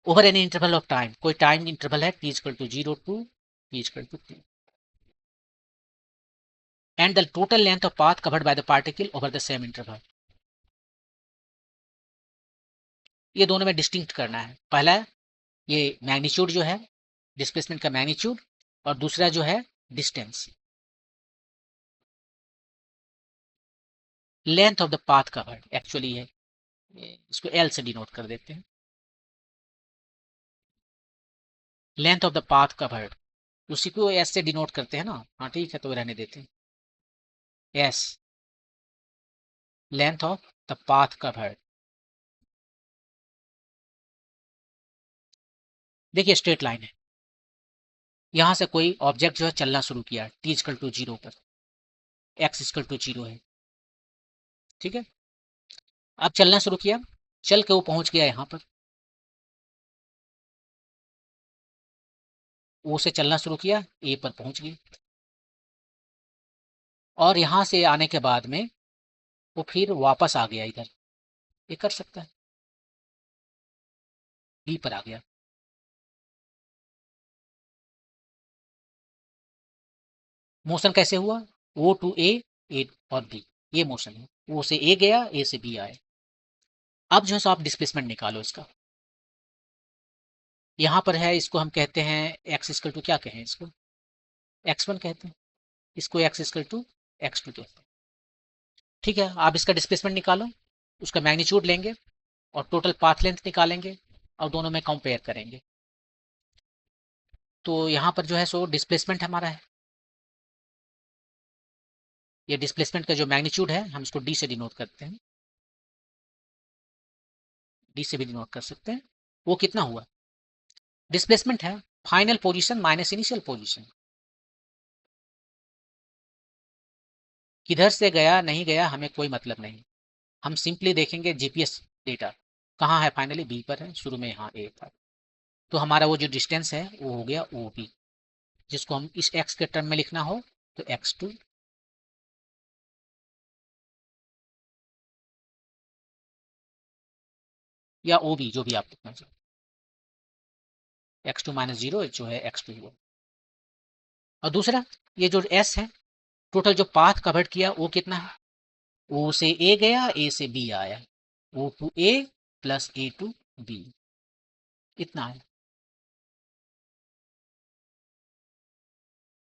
A: over any interval of time, कोई टाइम इंटरवल है t=0 to t=2, and the total length of path covered by the particle over the same interval। ये दोनों में distinct करना है, पहला ये मैग्नीट्यूड जो है डिस्प्लेसमेंट का मैग्नीट्यूड, और दूसरा जो है distance, length of the path covered, actually है इसको एल से डिनोट कर देते हैं, length of the path covered, उसी को एस से डिनोट करते हैं ना, हाँ ठीक है तो रहने देते हैं, S length of the path covered. देखिए स्ट्रेट लाइन है, यहां से कोई ऑब्जेक्ट जो है चलना शुरू किया, t=0 पर, x=0 है, ठीक है। अब चलना शुरू किया, चल के वो पहुंच गया यहाँ पर, ओ से चलना शुरू किया, ए पर पहुंच गई, और यहां से आने के बाद में वो फिर वापस आ गया इधर, ये कर सकता है, बी पर आ गया। मोशन कैसे हुआ, ओ टू ए और बी, ये मोशन है, ओ से ए गया, ए से बी आया। अब जो है सो आप डिस्प्लेसमेंट निकालो इसका। यहाँ पर है, इसको हम कहते हैं एक्स इक्वल टू, क्या कहें इसको, x1 कहते हैं, इसको x इक्वल टू x2 कहते हैं। ठीक है, आप इसका डिस्प्लेसमेंट निकालो, उसका मैग्नीट्यूड लेंगे और टोटल पाथ लेंथ निकालेंगे और दोनों में कंपेयर करेंगे। तो यहाँ पर जो है सो डिस्प्लेसमेंट हमारा है, ये डिस्प्लेसमेंट का जो मैग्नीट्यूड है हम इसको डी से डिनोट करते हैं, डी से भी डिनोट कर सकते हैं। वो कितना हुआ, डिस्प्लेसमेंट है final position minus initial position, किधर से गया नहीं गया हमें कोई मतलब नहीं, हम सिंपली देखेंगे जीपीएस डेटा कहाँ है, फाइनली बी पर है, शुरू में यहाँ ए था। तो हमारा वो जो डिस्टेंस है वो हो गया ओ बी, जिसको हम इस एक्स के टर्म में लिखना हो तो x2 या ओ बी, जो भी आप लिखना चाहें, x2 माइनस जीरो जो है x2 हुआ। और दूसरा ये जो s है, टोटल जो पाथ कवर किया वो कितना है, ओ से ए गया, ए से बी आया, O to A plus A to B, इतना है।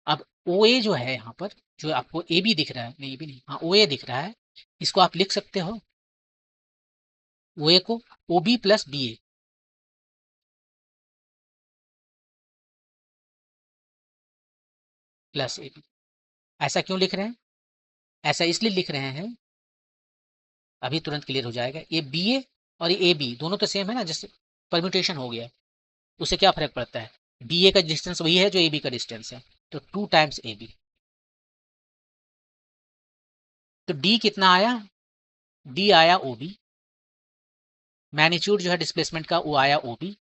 A: अब ओ ए जो है यहाँ पर, जो आपको ए बी दिख रहा है, नहीं ए बी नहीं, हाँ ओ ए दिख रहा है, इसको आप लिख सकते हो ओ ए को O B plus B A, plus A B. ऐसा क्यों लिख रहे हैं, ऐसा इसलिए लिख रहे हैं, अभी तुरंत क्लियर हो जाएगा, ये बी ए और ये ए बी दोनों तो सेम है ना, जैसे परम्यूटेशन हो गया, उससे क्या फर्क पड़ता है, बी ए का डिस्टेंस वही है जो ए बी का डिस्टेंस है, तो 2 टाइम्स ए बी। तो डी कितना आया, डी आया ओ बी, मैग्नीट्यूड जो है डिस्प्लेसमेंट का वो आया ओ बी,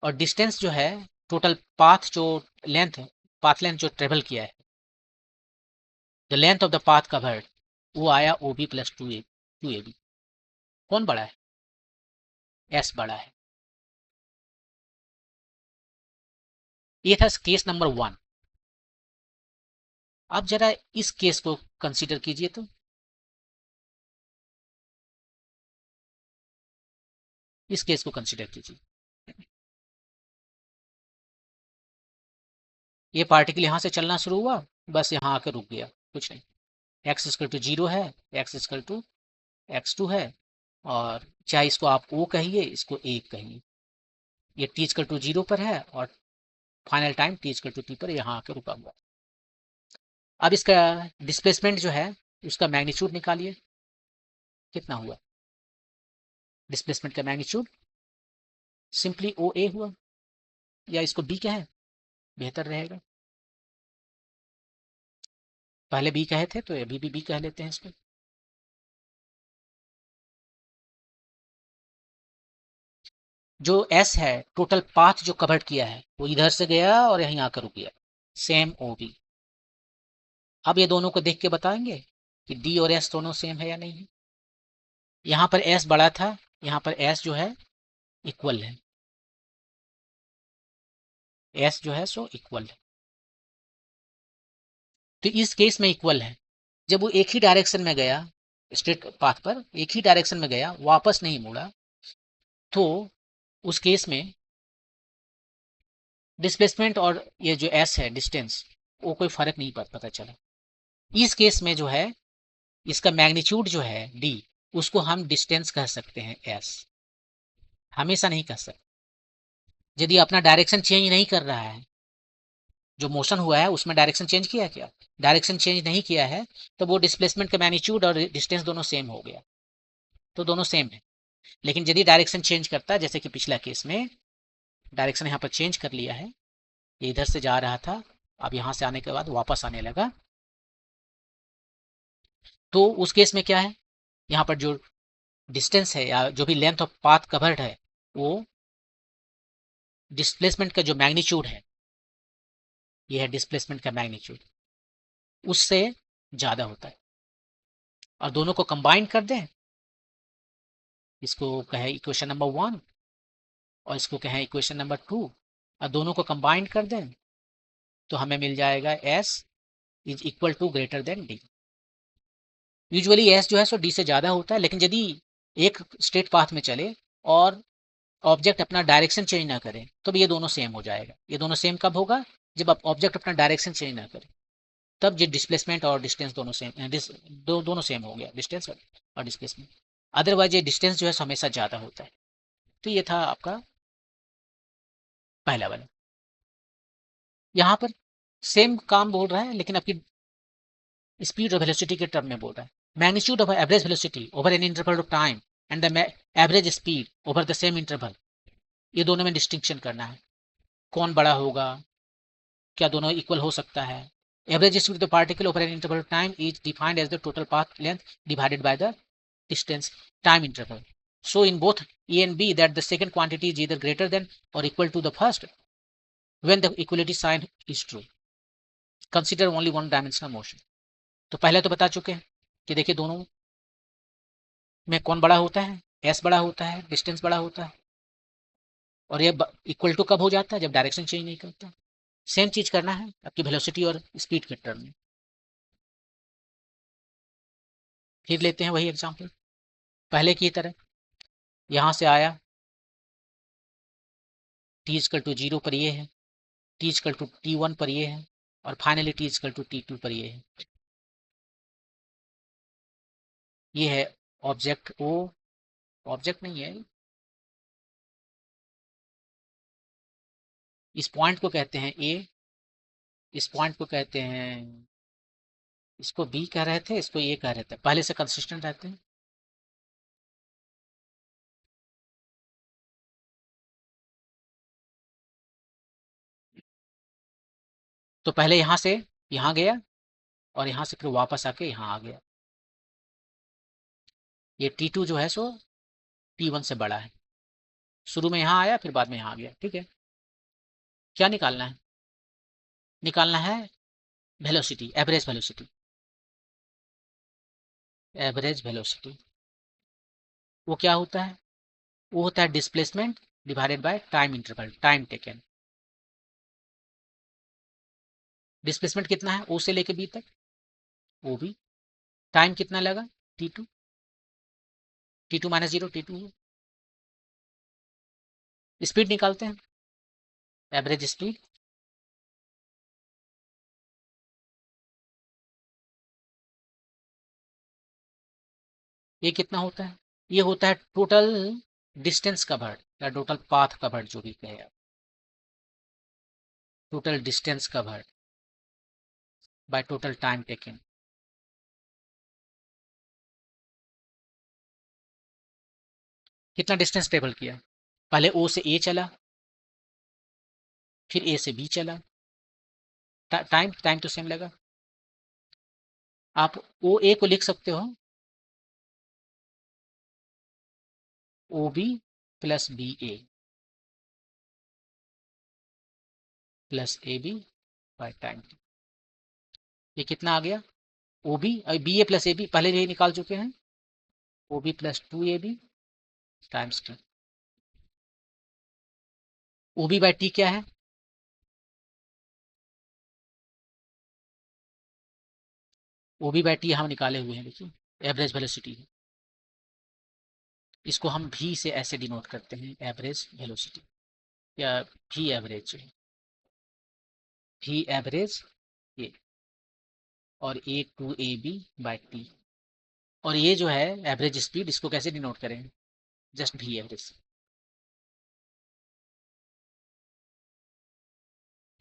A: और डिस्टेंस जो है टोटल पाथ जो लेंथ है, पाथ लेंथ जो ट्रेवल किया है, the length of the path covered, वो आया O B plus two A B. कौन बड़ा है, एस बड़ा है। ये था केस नंबर 1। अब जरा इस केस को कंसीडर कीजिए, तो इस केस को कंसीडर कीजिए, ये पार्टिकल यहां से चलना शुरू हुआ, बस यहां आकर रुक गया, कुछ नहीं, एक्स इक्वल टू जीरो है, एक्स इक्वल टू x2 है, और चाहे इसको आप O कहिए, इसको 1 कहिए, ये t इक्वल टू जीरो पर है और final time t equal to t पर यहाँ आकर रुका हुआ। अब इसका डिस्प्लेसमेंट जो है उसका मैग्नीट्यूड निकालिए, कितना हुआ, डिस्प्लेसमेंट का मैग्नीट्यूड सिंपली ओ ए हुआ, या इसको बी कहें बेहतर रहेगा, पहले बी कहे थे तो अभी भी बी कह लेते हैं इसको। जो एस है, टोटल पाथ जो कवर किया है वो इधर से गया और यहीं आकर रुक गया, सेम ओ बी। अब ये दोनों को देख के बताएंगे कि डी और एस दोनों सेम है या नहीं है। यहाँ पर एस बड़ा था, यहाँ पर एस जो है इक्वल है, एस जो है सो इक्वल है, तो इस केस में इक्वल है। जब वो एक ही डायरेक्शन में गया, स्ट्रेट पाथ पर एक ही डायरेक्शन में गया, वापस नहीं मुड़ा, तो उस केस में डिस्प्लेसमेंट और ये जो एस है डिस्टेंस, वो कोई फर्क नहीं पता चला। इस केस में जो है इसका मैग्नीट्यूड जो है डी, उसको हम डिस्टेंस कह सकते हैं एस, हमेशा नहीं कह सकते। यदि अपना डायरेक्शन चेंज नहीं कर रहा है, जो मोशन हुआ है उसमें डायरेक्शन चेंज किया, क्या डायरेक्शन चेंज नहीं किया है, तो वो डिस्प्लेसमेंट का मैग्नीट्यूड और डिस्टेंस दोनों सेम हो गया, तो दोनों सेम है। लेकिन यदि डायरेक्शन चेंज करता है, जैसे कि पिछला केस में डायरेक्शन यहाँ पर चेंज कर लिया है, ये इधर से जा रहा था, अब यहाँ से आने के बाद वापस आने लगा, तो उस केस में क्या है, यहाँ पर जो डिस्टेंस है या जो भी लेंथ ऑफ पाथ कवर्ड है, वो डिस्प्लेसमेंट का जो मैग्नीट्यूड है ये है डिस्प्लेसमेंट का मैग्नीट्यूड, उससे ज़्यादा होता है। और दोनों को कंबाइन कर दें, इसको कहे इक्वेशन नंबर 1 और इसको कहें इक्वेशन नंबर 2, और दोनों को कंबाइन कर दें तो हमें मिल जाएगा S is equal to greater than D। Usually S जो है सो D से ज़्यादा होता है, लेकिन यदि एक स्ट्रेट पाथ में चले और ऑब्जेक्ट अपना डायरेक्शन चेंज ना करे तो ये दोनों सेम हो जाएगा। ये दोनों सेम कब होगा? जब ऑब्जेक्ट अपना डायरेक्शन चेंज ना करे, तब ये डिस्प्लेसमेंट और डिस्टेंस दोनों सेम, दोनों सेम हो गया, डिस्टेंस और डिस्प्लेसमेंट। अदरवाइज ये डिस्टेंस जो है हमेशा ज़्यादा होता है। तो ये था आपका पहला वाला। यहाँ पर सेम काम बोल रहा है, लेकिन आपकी स्पीड और वेलोसिटी के टर्म में बोल रहा है। Magnitude of average velocity over an interval of time and the average speed over the same interval, ये दोनों में डिस्टिंक्शन करना है। कौन बड़ा होगा, क्या दोनों इक्वल हो सकता है? Average speed of the particle over an interval of time is defined as the total path length divided by the distance time interval. So in both A and B that the second quantity is either greater than or equal to the first when the equality sign is true. Consider only one dimensional motion. तो पहले तो बता चुके हैं कि देखिए दोनों में कौन बड़ा होता है, S बड़ा होता है, डिस्टेंस बड़ा होता है, और ये इक्वल टू कब हो जाता है? जब डायरेक्शन चेंज नहीं करता। सेम चीज करना है आपकी वेलोसिटी और स्पीड के टर्म में। फिर लेते हैं वही एग्जांपल पहले की तरह। यहां से आया t इक्वल टू 0 पर ये है, t इक्वल टू t1 पर ये है, और finally t equal to t2 पर ये है। ये है ऑब्जेक्ट O, ऑब्जेक्ट नहीं है, इस पॉइंट को कहते हैं A, इस पॉइंट को कहते हैं, इसको B कह रहे थे, इसको A कह रहे थे, पहले से कंसिस्टेंट रहते हैं। तो पहले यहां से यहां गया और यहां से फिर वापस आके यहां आ गया। ये T2 जो है सो T1 से बड़ा है। शुरू में यहां आया, फिर बाद में यहां आ गया। ठीक है, क्या निकालना है? निकालना है velocity, average velocity. Average velocity वो क्या होता है? वो होता है displacement divided by time interval, time taken. Displacement कितना है O से लेके B तक, वो भी टाइम कितना लगा, T2, T2 minus 0 T2। Speed निकालते हैं, एवरेज स्पीड। ये कितना होता है? ये होता है टोटल डिस्टेंस कवर्ड या टोटल पाथ कवर्ड, जो भी कहे आप, total distance covered by total time taken. कितना डिस्टेंस ट्रेवल किया? पहले O से A चला, फिर A से B चला, टाइम टाइम तो सेम लगा। आप OA को लिख सकते हो OB plus BA plus AB by time. ये कितना आ गया? OB और BA प्लस AB पहले यही निकाल चुके हैं, OB plus 2AB times T। OB by T क्या है? OB बाय T हम निकाले हुए हैं, देखिए एवरेज वेलोसिटी है। इसको हम V से ऐसे डिनोट करते हैं, एवरेज वेलोसिटी या V एवरेज, V एवरेज ये, और A2AB बाय T। और ये जो है एवरेज स्पीड, इसको कैसे डिनोट करें? Just V average.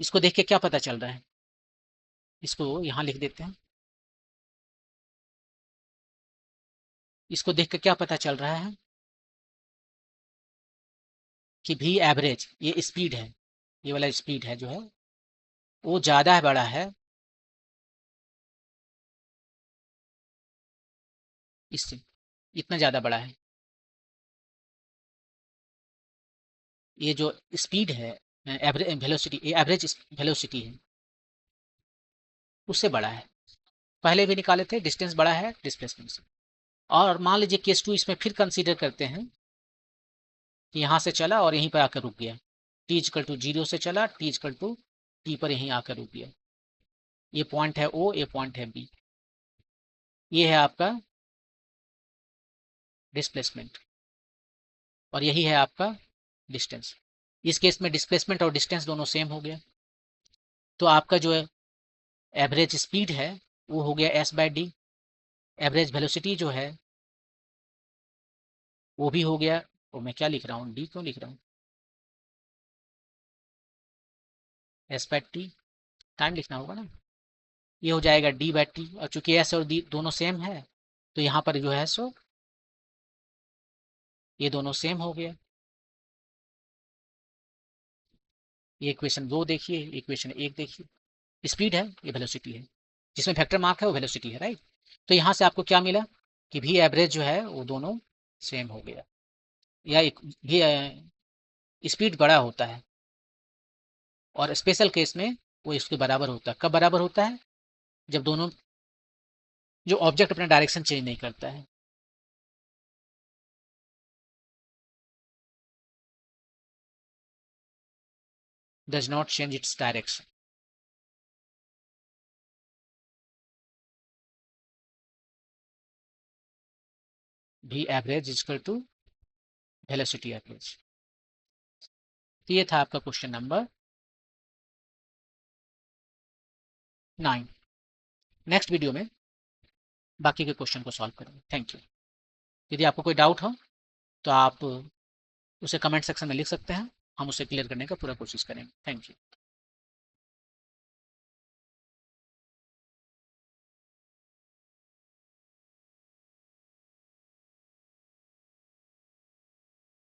A: इसको देख के क्या पता चल रहा है? इसको यहां लिख देते हैं। इसको देख के क्या पता चल रहा है कि V एवरेज ये स्पीड है, ये वाला स्पीड है जो है वो ज्यादा है, बड़ा है इससे, इतना ज्यादा बड़ा है। ये जो स्पीड है एवरेज वेलोसिटी, ये एवरेज वेलोसिटी है, उससे बड़ा है, पहले भी निकाले थे, डिस्टेंस बड़ा है डिस्प्लेसमेंट से। और मान लीजिए केस 2 इसमें फिर कंसीडर करते हैं कि यहाँ से चला और यहीं पर आकर रुक गया, टी इक्वल टू 0 से चला, टी इक्वल टू टी पर यहीं आकर रुक गया। ये पॉइंट है ओ, ये पॉइंट है बी, ये है आपका डिस्प्लेसमेंट और यही है आपका डिस्टेंस। इस केस में डिस्प्लेसमेंट और डिस्टेंस दोनों सेम हो गया, तो आपका जो है एवरेज स्पीड है वो हो गया S by D, average velocity जो है वो भी हो गया, तो मैं क्या लिख रहा हूँ, डी क्यों लिख रहा हूँ, एस बाय टी, टाइम लिखना होगा ना, ये हो जाएगा डी बाय टी। और चूंकि एस और डी दोनों सेम है तो यहाँ पर जो है सो ये दोनों सेम हो गया। ये इक्वेशन 2 देखिए, इक्वेशन 1 देखिए, स्पीड है, ये वेलोसिटी है, जिसमें वेक्टर मार्क है वो वेलोसिटी है, राइट। तो यहाँ से आपको क्या मिला कि भी एवरेज जो है वो दोनों सेम हो गया, या एक भी स्पीड बड़ा होता है और स्पेशल केस में वो इसके बराबर होता है। कब बराबर होता है, जब दोनों जो ऑब्जेक्ट अपना डायरेक्शन चेंज नहीं करता है। Does not change its direction. भी average equal to velocity average. तो ये था आपका क्वेश्चन नंबर 9। नेक्स्ट वीडियो में बाकी के क्वेश्चन को सॉल्व करेंगे। Thank you. यदि आपको कोई डाउट हो तो आप उसे कमेंट सेक्शन में लिख सकते हैं, हम उसे क्लियर करने का पूरा कोशिश करेंगे। Thank you.